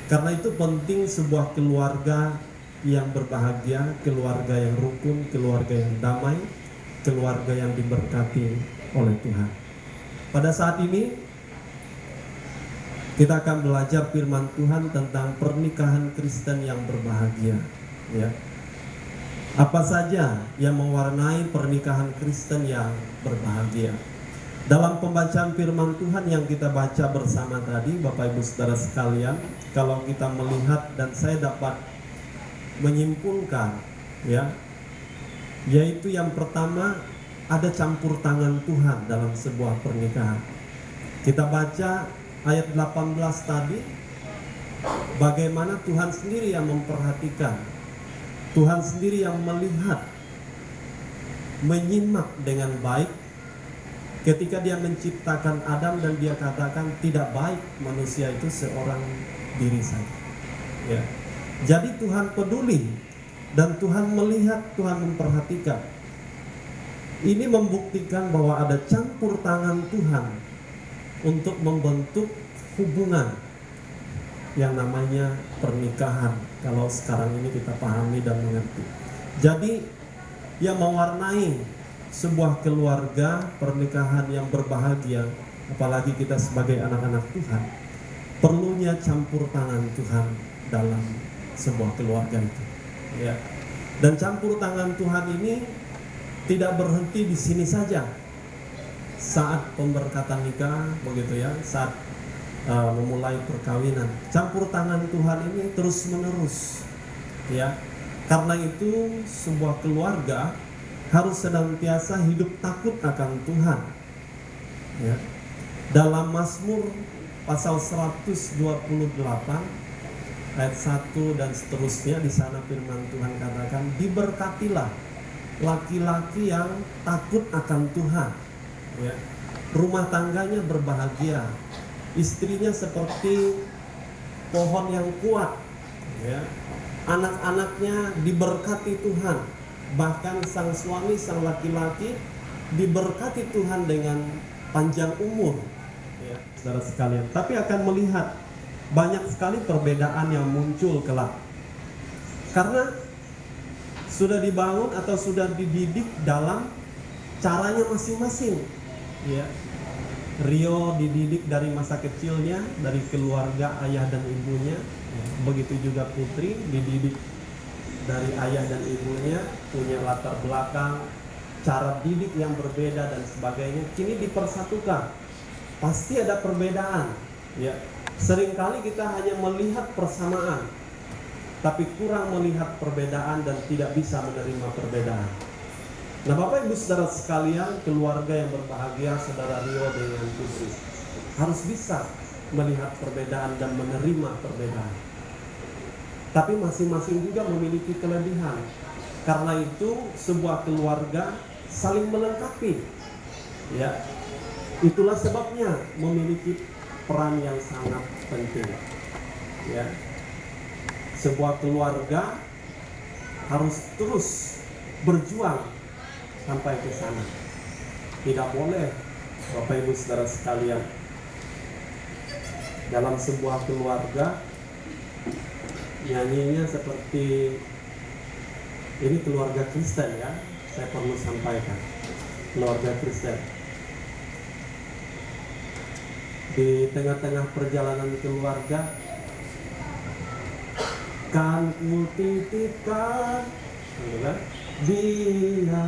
Karena itu penting sebuah keluarga yang berbahagia, keluarga yang rukun, keluarga yang damai, keluarga yang diberkati oleh Tuhan. Pada saat ini kita akan belajar firman Tuhan tentang pernikahan Kristen yang berbahagia, ya. Apa saja yang mewarnai pernikahan Kristen yang berbahagia? Dalam pembacaan firman Tuhan yang kita baca bersama tadi, Bapak Ibu Saudara sekalian, kalau kita melihat dan saya dapat menyimpulkan, ya, yaitu yang pertama, ada campur tangan Tuhan dalam sebuah pernikahan. Kita baca ayat 18 tadi, bagaimana Tuhan sendiri yang memperhatikan, Tuhan sendiri yang melihat, menyimak dengan baik ketika dia menciptakan Adam, dan dia katakan tidak baik manusia itu seorang diri saja, ya. Jadi Tuhan peduli dan Tuhan melihat, Tuhan memperhatikan. Ini membuktikan bahwa ada campur tangan Tuhan untuk membentuk hubungan yang namanya pernikahan, kalau sekarang ini kita pahami dan mengerti. Jadi yang mewarnai sebuah keluarga, pernikahan yang berbahagia, apalagi kita sebagai anak-anak Tuhan, perlunya campur tangan Tuhan dalam sebuah keluarga itu, ya. Dan campur tangan Tuhan ini tidak berhenti di sini saja. Saat pemberkatan nikah, begitu ya, saat memulai perkawinan, campur tangan Tuhan ini terus menerus, ya. Karena itu sebuah keluarga harus senantiasa hidup takut akan Tuhan, ya. Dalam Mazmur pasal 128 ayat 1 dan seterusnya, di sana firman Tuhan katakan, diberkatilah laki-laki yang takut akan Tuhan, ya. Rumah tangganya berbahagia, istrinya seperti pohon yang kuat, ya. Anak-anaknya diberkati Tuhan, bahkan sang suami, sang laki-laki diberkati Tuhan dengan panjang umur, ya, saudara sekalian. Tapi akan melihat banyak sekali perbedaan yang muncul kelak, karena sudah dibangun atau sudah dididik dalam caranya masing-masing, ya. Rio dididik dari masa kecilnya, dari keluarga ayah dan ibunya, ya. Begitu juga Putri dididik dari ayah dan ibunya, punya latar belakang, cara didik yang berbeda dan sebagainya. Kini dipersatukan, pasti ada perbedaan, ya. Seringkali kita hanya melihat persamaan, tapi kurang melihat perbedaan dan tidak bisa menerima perbedaan. Nah, Bapak Ibu Saudara sekalian, keluarga yang berbahagia, Saudara Rio dengan Putri harus bisa melihat perbedaan dan menerima perbedaan. Tapi masing-masing juga memiliki kelebihan. Karena itu sebuah keluarga saling melengkapi, ya. Itulah sebabnya memiliki peran yang sangat penting, ya. Sebuah keluarga harus terus berjuang sampai ke sana. Tidak boleh, Bapak Ibu Saudara sekalian, dalam sebuah keluarga nyanyinya seperti ini, keluarga Kristen, ya. Saya perlu sampaikan, keluarga Kristen. Di tengah-tengah perjalanan keluarga, kan ku titipkan dia,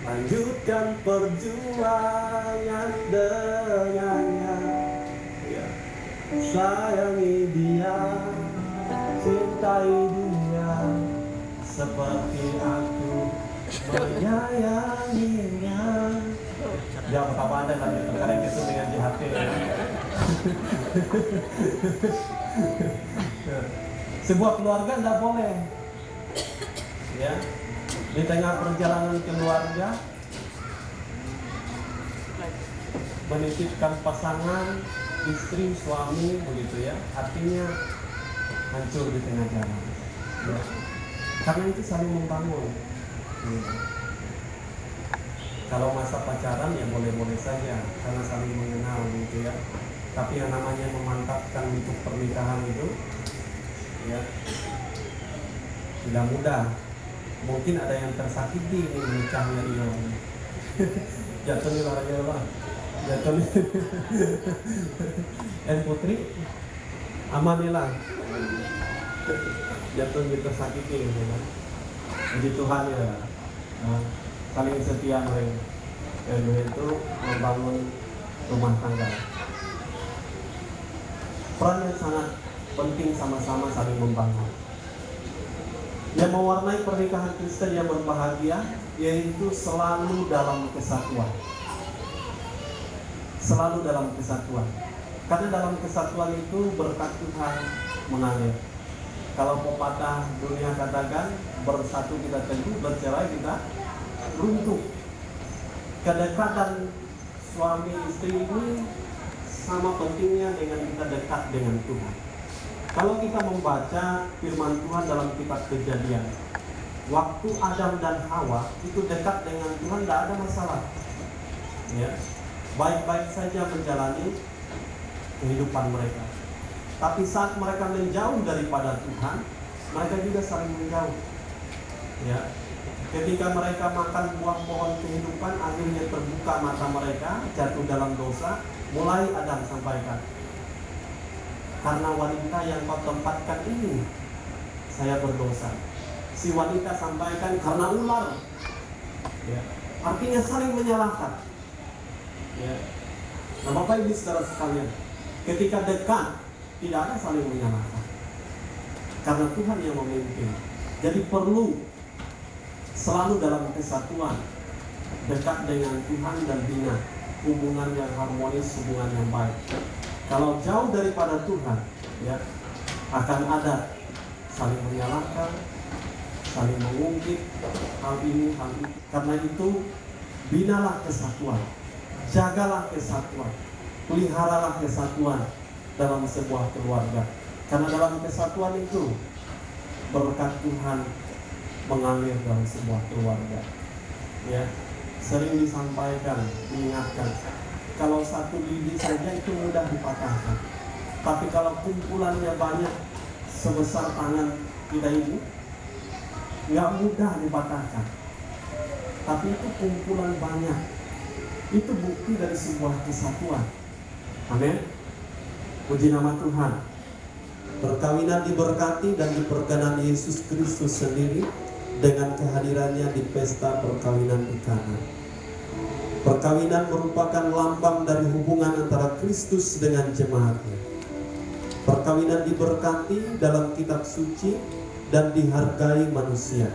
lanjutkan perjuangan dengannya, ya. Sayangi dia, cintai dia, seperti aku menyayanginya. Ya, betapa Anda tadi terkadang itu dengan di hati, ya. Sebuah keluarga tidak boleh, ya, di tengah perjalanan keluarga menitipkan pasangan, istri, suami, begitu ya, hatinya hancur di tengah jalan, ya. Karena itu saling membangun, ya. Kalau masa pacaran ya boleh-boleh saja, karena saling mengenal, gitu ya. Tapi yang namanya memantapkan untuk pernikahan itu, ya, tidak mudah. Mungkin ada yang tersakiti ini menikahnya dia. Jatuh nih lah, jatuh nih. Putri, amanilah. Jatuh nih tersakiti, ya. Puji Tuhan, ya. Saling setia mereka. Itu membangun rumah tangga. Peran yang sangat penting, sama-sama saling membangun. Yang mewarnai pernikahan Kristen yang berbahagia yaitu selalu dalam kesatuan. Selalu dalam kesatuan. Karena dalam kesatuan itu berkat Tuhan mengalir. Kalau pepatah dunia katakan, bersatu kita teguh, bercerai kita runtuh. Kedekatan suami istri ini sama pentingnya dengan kita dekat dengan Tuhan. Kalau kita membaca firman Tuhan dalam kitab Kejadian, waktu Adam dan Hawa itu dekat dengan Tuhan, tidak ada masalah, ya, baik-baik saja menjalani kehidupan mereka. Tapi saat mereka menjauh daripada Tuhan, mereka juga saling menjauh, ya. Ketika mereka makan buah pohon kehidupan, akhirnya terbuka mata mereka, jatuh dalam dosa. Mulai Adam sampaikan, karena wanita yang kau tempatkan ini saya berdosa. Si wanita sampaikan karena ular. Ya. Artinya saling menyalahkan. Ya. Nah, Bapak Ibu saudara sekalian, ketika dekat tidak ada saling menyalahkan. Karena Tuhan yang memimpin. Jadi perlu selalu dalam kesatuan, dekat dengan Tuhan dan bina, hubungan yang harmonis, hubungan yang baik. Kalau jauh daripada Tuhan, ya, akan ada saling menyalahkan, saling mengungkit hal ini, hal itu. Karena itu, binalah kesatuan, jagalah kesatuan, peliharalah kesatuan dalam sebuah keluarga. Karena dalam kesatuan itu berkat Tuhan mengalir dalam sebuah keluarga. Ya, sering disampaikan, diingatkan, kalau satu lidi saja itu mudah dipatahkan. Tapi kalau kumpulannya banyak sebesar tangan kita ini, nggak mudah dipatahkan. Tapi itu kumpulan banyak, itu bukti dari sebuah kesatuan. Amin. Puji nama Tuhan. Perkawinan diberkati dan diperkenani Yesus Kristus sendiri dengan kehadirannya di pesta perkawinan di Kana. Perkawinan merupakan lambang dari hubungan antara Kristus dengan jemaatnya. Perkawinan diberkati dalam kitab suci dan dihargai manusia.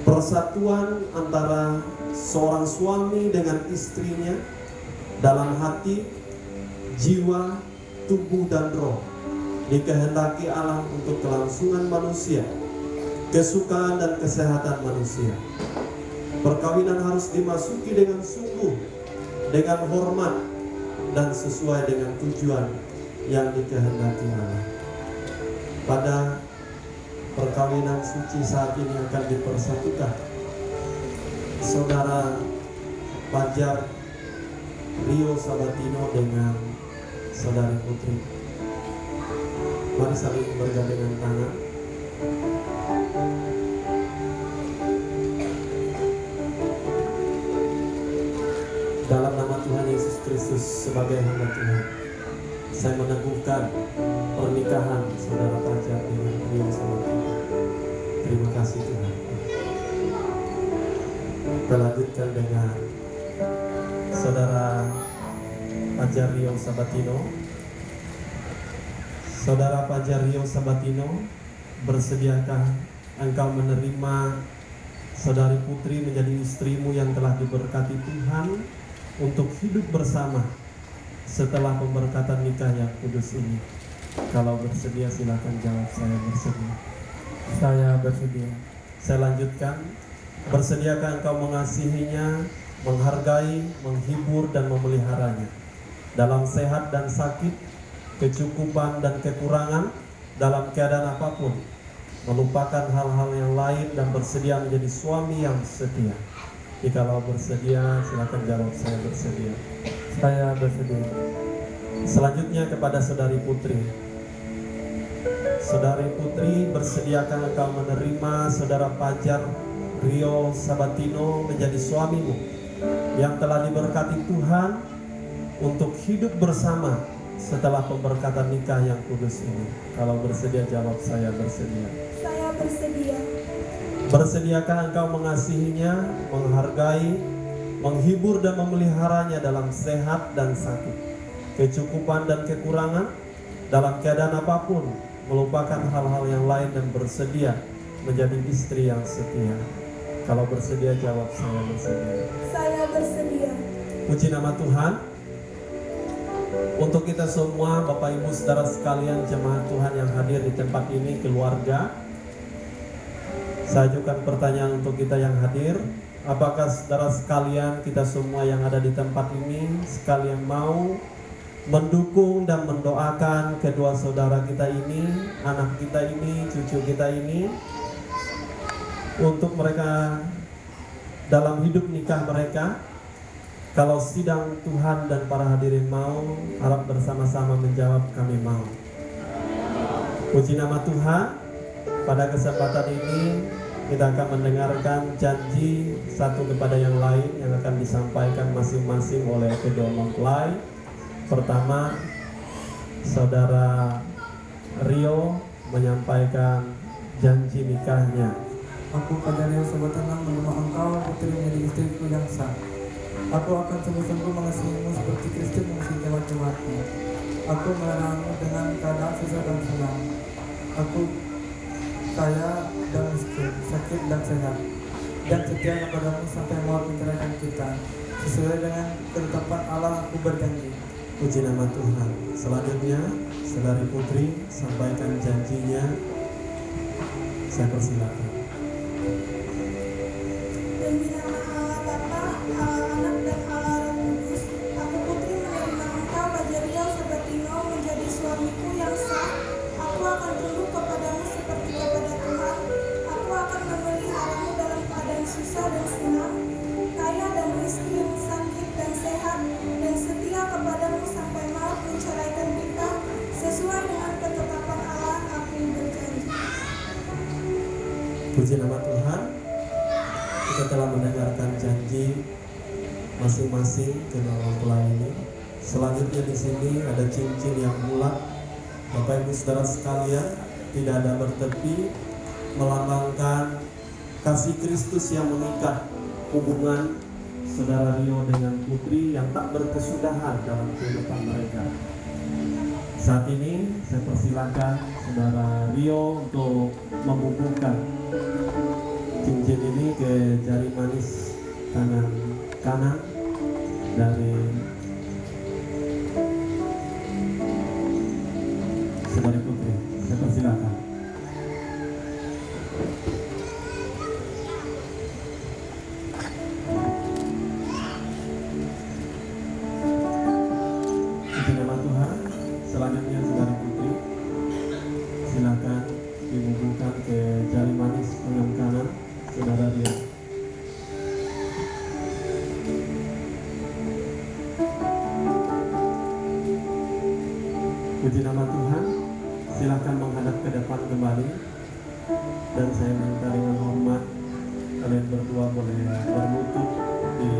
Persatuan antara seorang suami dengan istrinya dalam hati, jiwa, tubuh dan roh dikehendaki Allah untuk kelangsungan manusia, kesukaan dan kesehatan manusia. Perkawinan harus dimasuki dengan sungguh, dengan hormat dan sesuai dengan tujuan yang dikehendaki Allah. Pada perkawinan suci saat ini akan dipersatukan Saudara Fajar Rio Sabatino dengan Saudari Putri. Mari saling bergandengan tangan. Dalam nama Tuhan Yesus Kristus sebagai hamba Tuhan, saya meneguhkan pernikahan Saudara Fajar dengan Rio Sabatino. Terima kasih Tuhan. Kita lanjutkan dengan Saudara Fajar Rio Sabatino. Saudara Fajar Rio Sabatino, bersediakah engkau menerima Saudari Putri menjadi istrimu yang telah diberkati Tuhan untuk hidup bersama setelah pemberkatan nikah yang kudus ini? Kalau bersedia silakan jawab, saya bersedia. Saya bersedia. Saya lanjutkan. Bersediakah engkau mengasihinya, menghargai, menghibur dan memeliharanya dalam sehat dan sakit, kecukupan dan kekurangan, dalam keadaan apapun, melupakan hal-hal yang lain dan bersedia menjadi suami yang setia? Jikalau bersedia, silakan jawab, saya bersedia. Saya bersedia. Selanjutnya kepada Saudari Putri. Saudari Putri, bersediakah engkau menerima Saudara Fajar Rio Sabatino menjadi suamimu yang telah diberkati Tuhan untuk hidup bersama setelah pemberkatan nikah yang kudus ini? Kalau bersedia jawab, saya bersedia. Saya bersedia. Bersediakah engkau mengasihinya, menghargai, menghibur dan memeliharanya dalam sehat dan sakit, kecukupan dan kekurangan, dalam keadaan apapun, melupakan hal-hal yang lain dan bersedia menjadi istri yang setia? Kalau bersedia jawab, saya bersedia. Saya bersedia. Puji nama Tuhan. Untuk kita semua, Bapak Ibu Saudara sekalian, jemaat Tuhan yang hadir di tempat ini, keluarga, saya ajukan pertanyaan untuk kita yang hadir. Apakah saudara sekalian, kita semua yang ada di tempat ini, sekalian mau mendukung dan mendoakan kedua saudara kita ini, anak kita ini, cucu kita ini, untuk mereka dalam hidup nikah mereka? Kalau sidang Tuhan dan para hadirin mau, harap bersama-sama menjawab, kami mau. Puji nama Tuhan. Pada kesempatan ini kita akan mendengarkan janji satu kepada yang lain yang akan disampaikan masing-masing oleh kedua mempelai. Pertama, Saudara Rio menyampaikan janji nikahnya. Aku Pajario Sabatanang menerima engkau putri menjadi istriku yang sah. Aku akan sungguh-sungguh mengasihimu seperti Kristus mengasihi jemaat-jemaatnya. Aku melarangmu dengan keadaan susah dan senang. Aku kaya dan miskin, sakit dan sehat, dan setia kepadamu sampai maut menceraikan kita. Sesuai dengan ketetapan Allah aku berjanji. Puji nama Tuhan. Selanjutnya, saudari Putri sampaikan janjinya. Saya persilakan. Demi nama Allah Bapa, Allah Anak dan Allah Roh Kudus, aku Putri menerima engkau Pajario Sabatino menjadi suamiku yang sah. Aku akan tunduk kepadamu seperti kepada Tuhan. Aku akan memeliharamu dalam keadaan susah dan senang, kaya dan miskin, sakit dan sehat, dan setia kepadamu sampai maut menceraikan kita. Sesuai dengan ketetapan Allah, aku berjanji. Puji nama Tuhan. Kita telah mendengarkan janji masing-masing kedua orang tua ini. Selanjutnya di sini ada cincin yang bulat. Bapak Ibu Saudara sekalian, tidak ada bertepi, melambangkan kasih Kristus yang mengikat hubungan Saudara Rio dengan Putri yang tak berkesudahan dalam kehidupan mereka. Saat ini saya persilakan Saudara Rio untuk membubuhkan cincin ini ke jari manis tangan kanan dari saudari Putri. Saya persilakan. Puji nama Tuhan. Selanjutnya saudari Putri, silakan dibubuhkan ke jari manis tangan kanan saudara Rio. Puji nama Tuhan. Silakan menghadap ke depan kembali, dan saya minta dengan hormat kalian berdua boleh berlutut di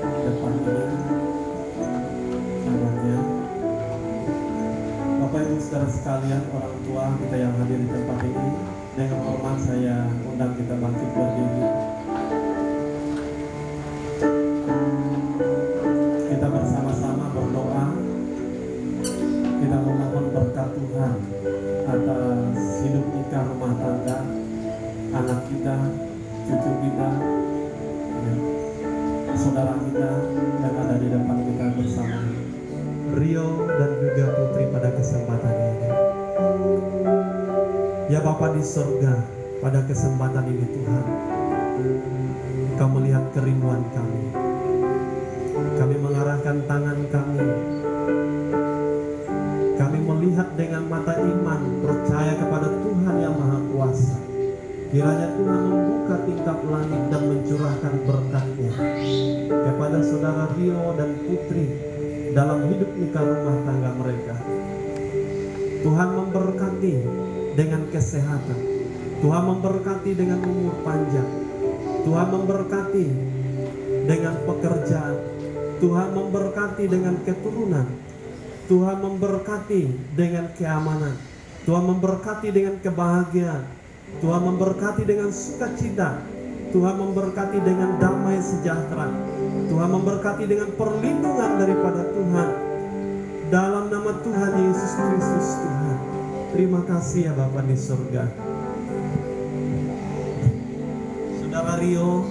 depan ini tangannya. Bapak Ibu Saudara sekalian, orang tua kita yang hadir di tempat ini, dengan hormat saya undang kita bangkit berdiri. Kita bersama-sama berdoa. Kita memohon berkat Tuhan atas hidup nikah rumah tangga anak kita, cucu kita, saudara kita yang ada di depan kita bersama Rio dan juga Putri pada kesempatan ini. Ya Bapa di surga, pada kesempatan ini Tuhan, Kau melihat kerinduan kami. Kami mengarahkan tangan kami. Kami melihat dengan mata iman, percaya kepada Tuhan yang Maha Kuasa. Kiranya Tuhan membuka tingkap langit dan mencurahkan berkat-Nya kepada saudara Rio dan Putri dalam hidup nikah rumah tangga mereka. Tuhan memberkati dengan kesehatan. Tuhan memberkati dengan umur panjang. Tuhan memberkati dengan pekerjaan. Tuhan memberkati dengan keturunan. Tuhan memberkati dengan keamanan. Tuhan memberkati dengan kebahagiaan. Tuhan memberkati dengan sukacita. Tuhan memberkati dengan damai sejahtera. Tuhan memberkati dengan perlindungan daripada Tuhan. Dalam nama Tuhan Yesus Kristus Tuhan. Terima kasih ya Bapa di surga. Saudara Rio,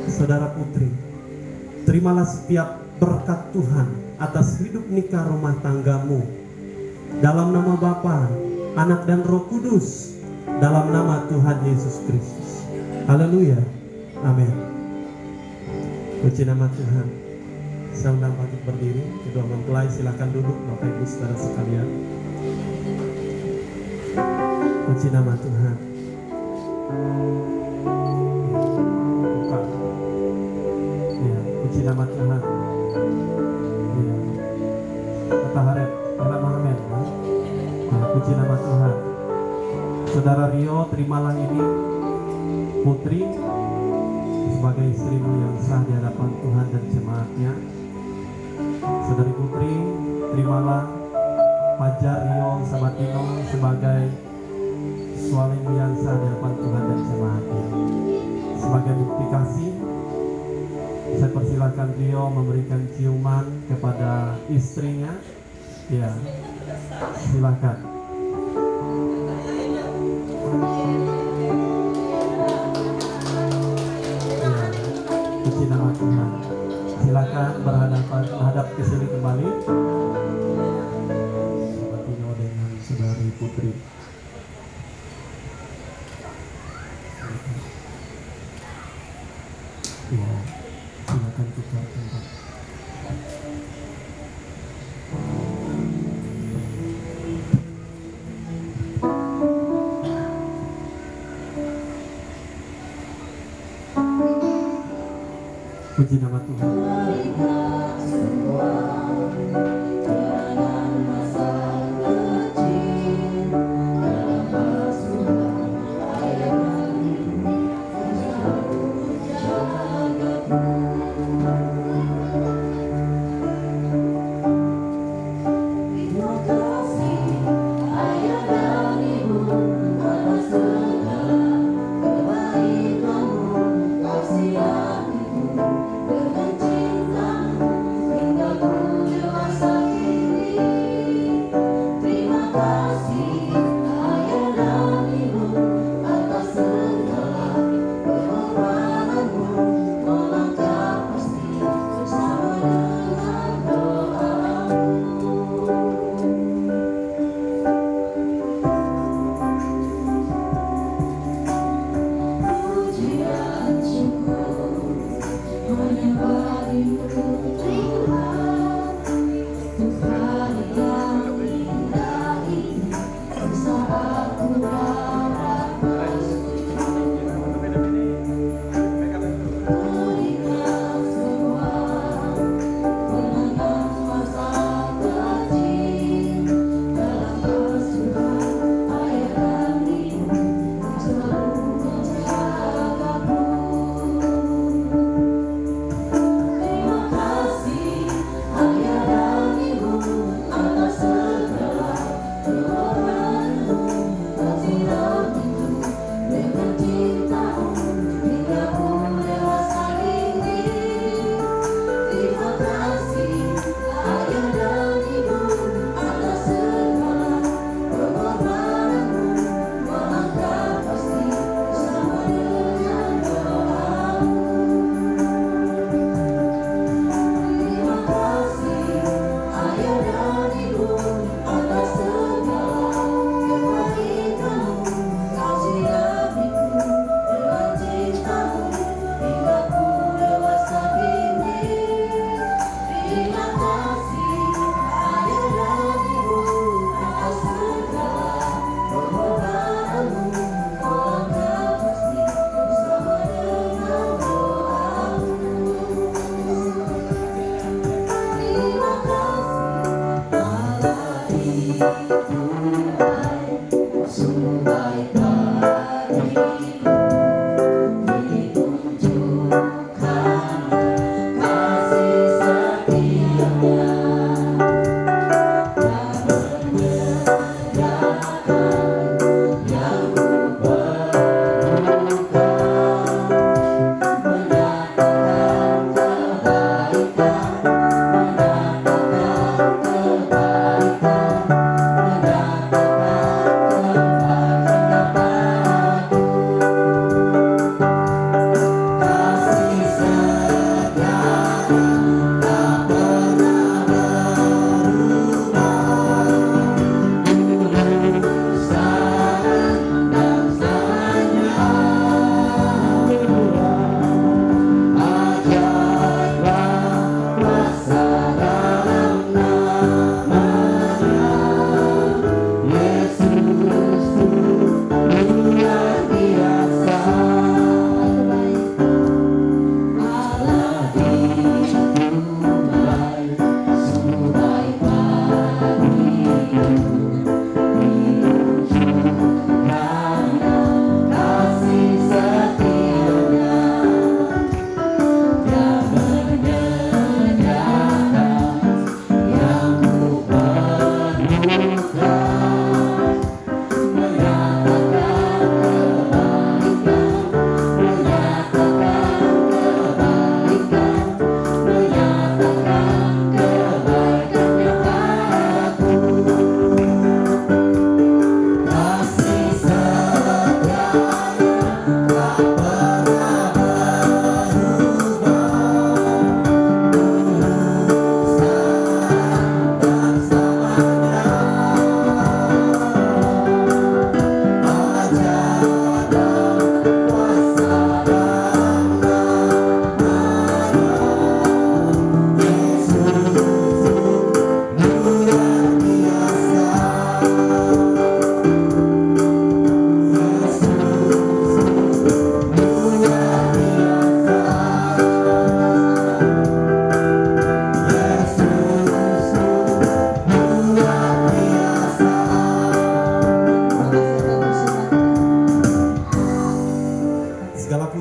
Saudara Putri, terimalah setiap berkat Tuhan atas hidup nikah rumah tanggamu. Dalam nama Bapa, Anak dan Roh Kudus. Dalam nama Tuhan Yesus Kristus. Haleluya. Amin. Puji nama Tuhan. Saya undang bangkit berdiri. Kedua mempelai silakan duduk Bapak Ibu Saudara sekalian. Puji nama Tuhan. Buka. Ya, puji nama Tuhan. Ya. Kata Harep, Ela Mahamed. Ya, puji nama Tuhan. Saudara Rio, terimalah ini Putri sebagai istrimu yang sah di hadapan Tuhan dan jemaat-Nya. Saudari Putri, terimalah Pajar Rio Sabatino sebagai suamimu yang sah di hadapan Tuhan dan jemaatnya. Sebagai bukti kasih, saya persilakan beliau memberikan ciuman kepada istrinya. Ya, silakan. Ya, puji nama Tuhan. Silakan menghadap ke sini kembali. Sahabat Tino dengan saudari Putri. Ya, silakan tukar tempat. Puji nama Tuhan. Dengan cinta hingga ku dewasa.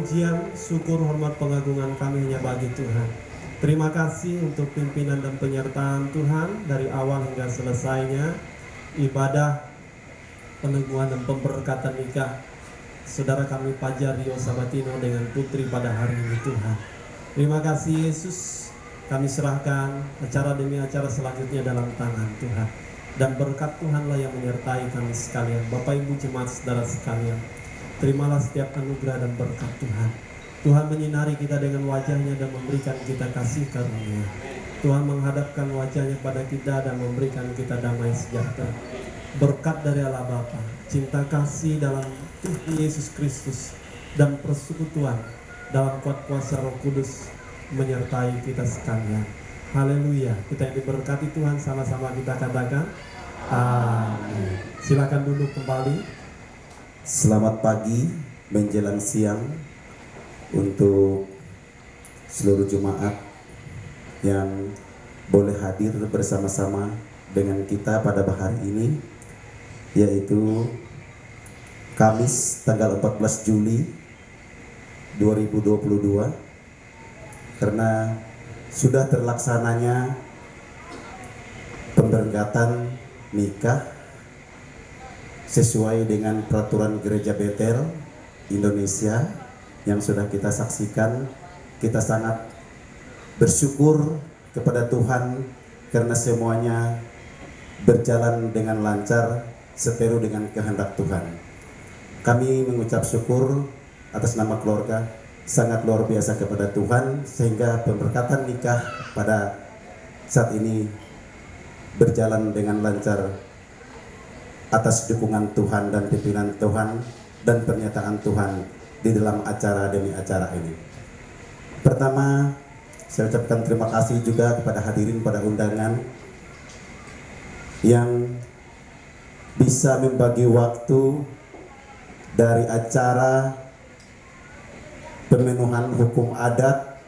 pujian, syukur, hormat, pengagungan kami hanya bagi Tuhan. Terima kasih untuk pimpinan dan penyertaan Tuhan dari awal hingga selesainya ibadah peneguhan dan pemberkatan nikah saudara kami Fajar Rio Sabatino dengan Putri pada hari ini Tuhan. Terima kasih Yesus, kami serahkan acara demi acara selanjutnya dalam tangan Tuhan. Dan berkat Tuhanlah yang menyertai kami sekalian. Bapak Ibu jemaat saudara sekalian, terimalah setiap anugerah dan berkat Tuhan. Tuhan menyinari kita dengan wajahnya dan memberikan kita kasih karunia. Tuhan menghadapkan wajahnya pada kita dan memberikan kita damai sejahtera. Berkat dari Allah Bapa, cinta kasih dalam Tuhan Yesus Kristus, dan persekutuan dalam kuat kuasa Roh Kudus menyertai kita sekalian. Haleluya. Kita yang diberkati Tuhan, sama-sama kita katakan amin. Silakan duduk kembali. Selamat pagi menjelang siang untuk seluruh jemaat yang boleh hadir bersama-sama dengan kita pada hari ini, yaitu Kamis tanggal 14 Juli 2022, karena sudah terlaksananya pemberkatan nikah sesuai dengan peraturan Gereja Betel Indonesia yang sudah kita saksikan. Kita sangat bersyukur kepada Tuhan karena semuanya berjalan dengan lancar, seteru dengan kehendak Tuhan. Kami mengucap syukur atas nama keluarga sangat luar biasa kepada Tuhan, sehingga pemberkatan nikah pada saat ini berjalan dengan lancar atas dukungan Tuhan dan pimpinan Tuhan dan pernyataan Tuhan di dalam acara demi acara ini. Pertama, saya ucapkan terima kasih juga kepada hadirin pada undangan yang bisa membagi waktu dari acara pemenuhan hukum adat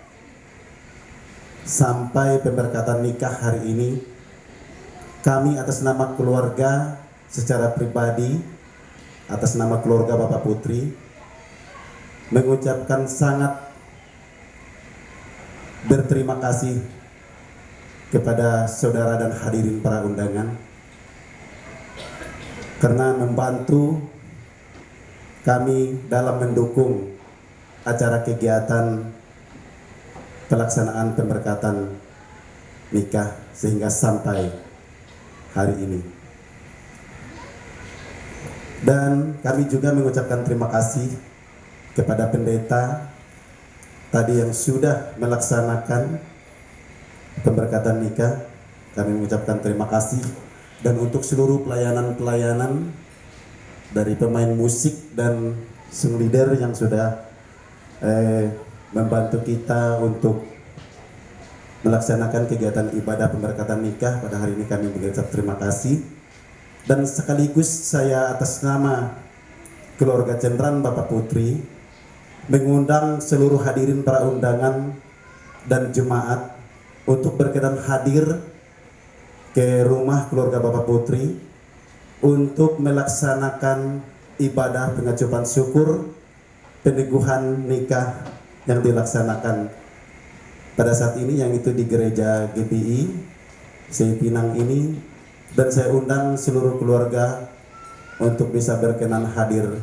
sampai pemberkatan nikah hari ini. Kami atas nama keluarga secara pribadi, atas nama keluarga Bapak Putri, mengucapkan sangat berterima kasih kepada saudara dan hadirin para undangan karena membantu kami dalam mendukung acara kegiatan pelaksanaan pemberkatan nikah sehingga sampai hari ini. Dan kami juga mengucapkan terima kasih kepada pendeta tadi yang sudah melaksanakan pemberkatan nikah. Kami mengucapkan terima kasih, dan untuk seluruh pelayanan-pelayanan dari pemain musik dan sung leader yang sudah membantu kita untuk melaksanakan kegiatan ibadah pemberkatan nikah pada hari ini. Kami mengucap terima kasih, dan sekaligus saya atas nama keluarga Cendran Bapak Putri mengundang seluruh hadirin para undangan dan jemaat untuk berkenan hadir ke rumah keluarga Bapak Putri untuk melaksanakan ibadah pengajuan syukur peneguhan nikah yang dilaksanakan pada saat ini, yang itu di gereja GPI Sepinang ini. Dan saya undang seluruh keluarga untuk bisa berkenan hadir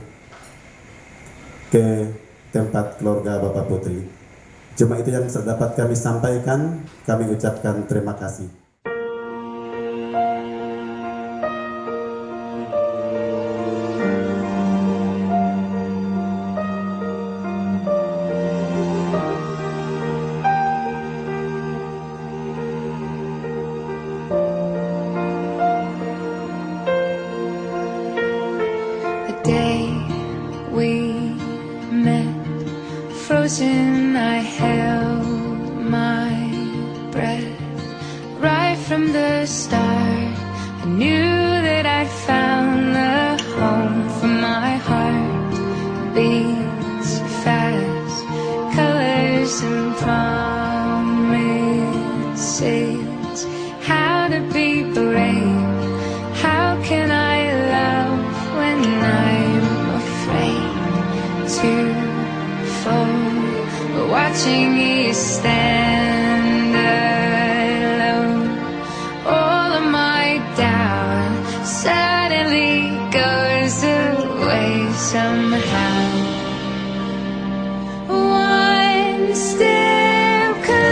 ke tempat keluarga Bapak Putri. Cuma itu yang dapat kami sampaikan. Kami ucapkan terima kasih. Frozen, I held my breath. Right from the start, I knew that I'd found the home for my heart. Beats fast, colors and promises. How to be brave, how can I love when I'm afraid to fall? watching you stand alone. All of my doubt suddenly goes away somehow. One step closer.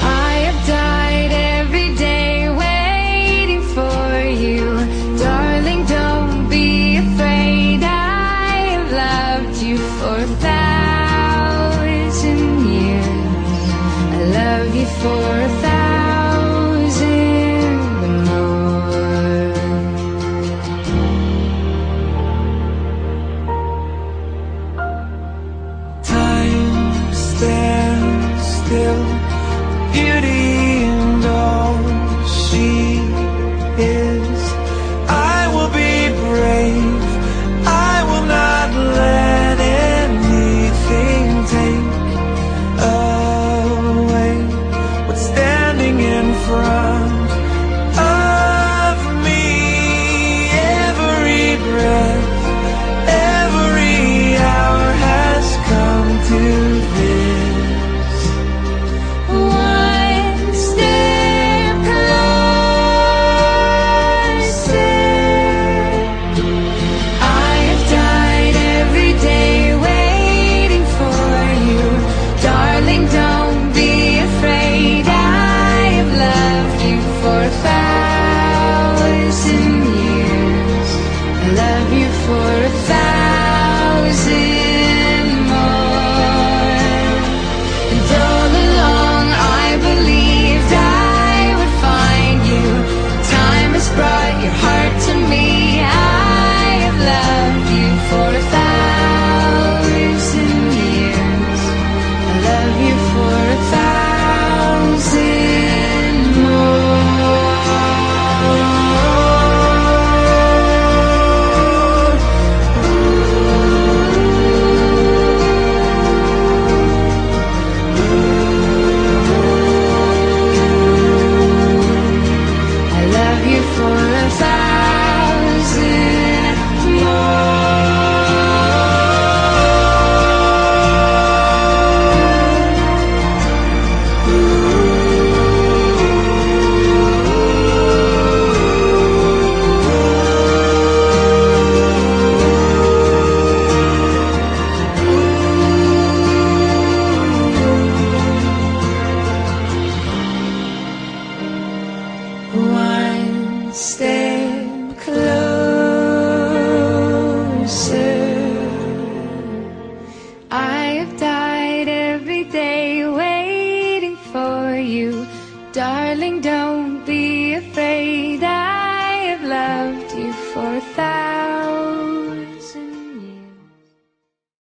I have died every day waiting for you. Darling, don't be afraid. I have loved you for 1,000 years. I love you for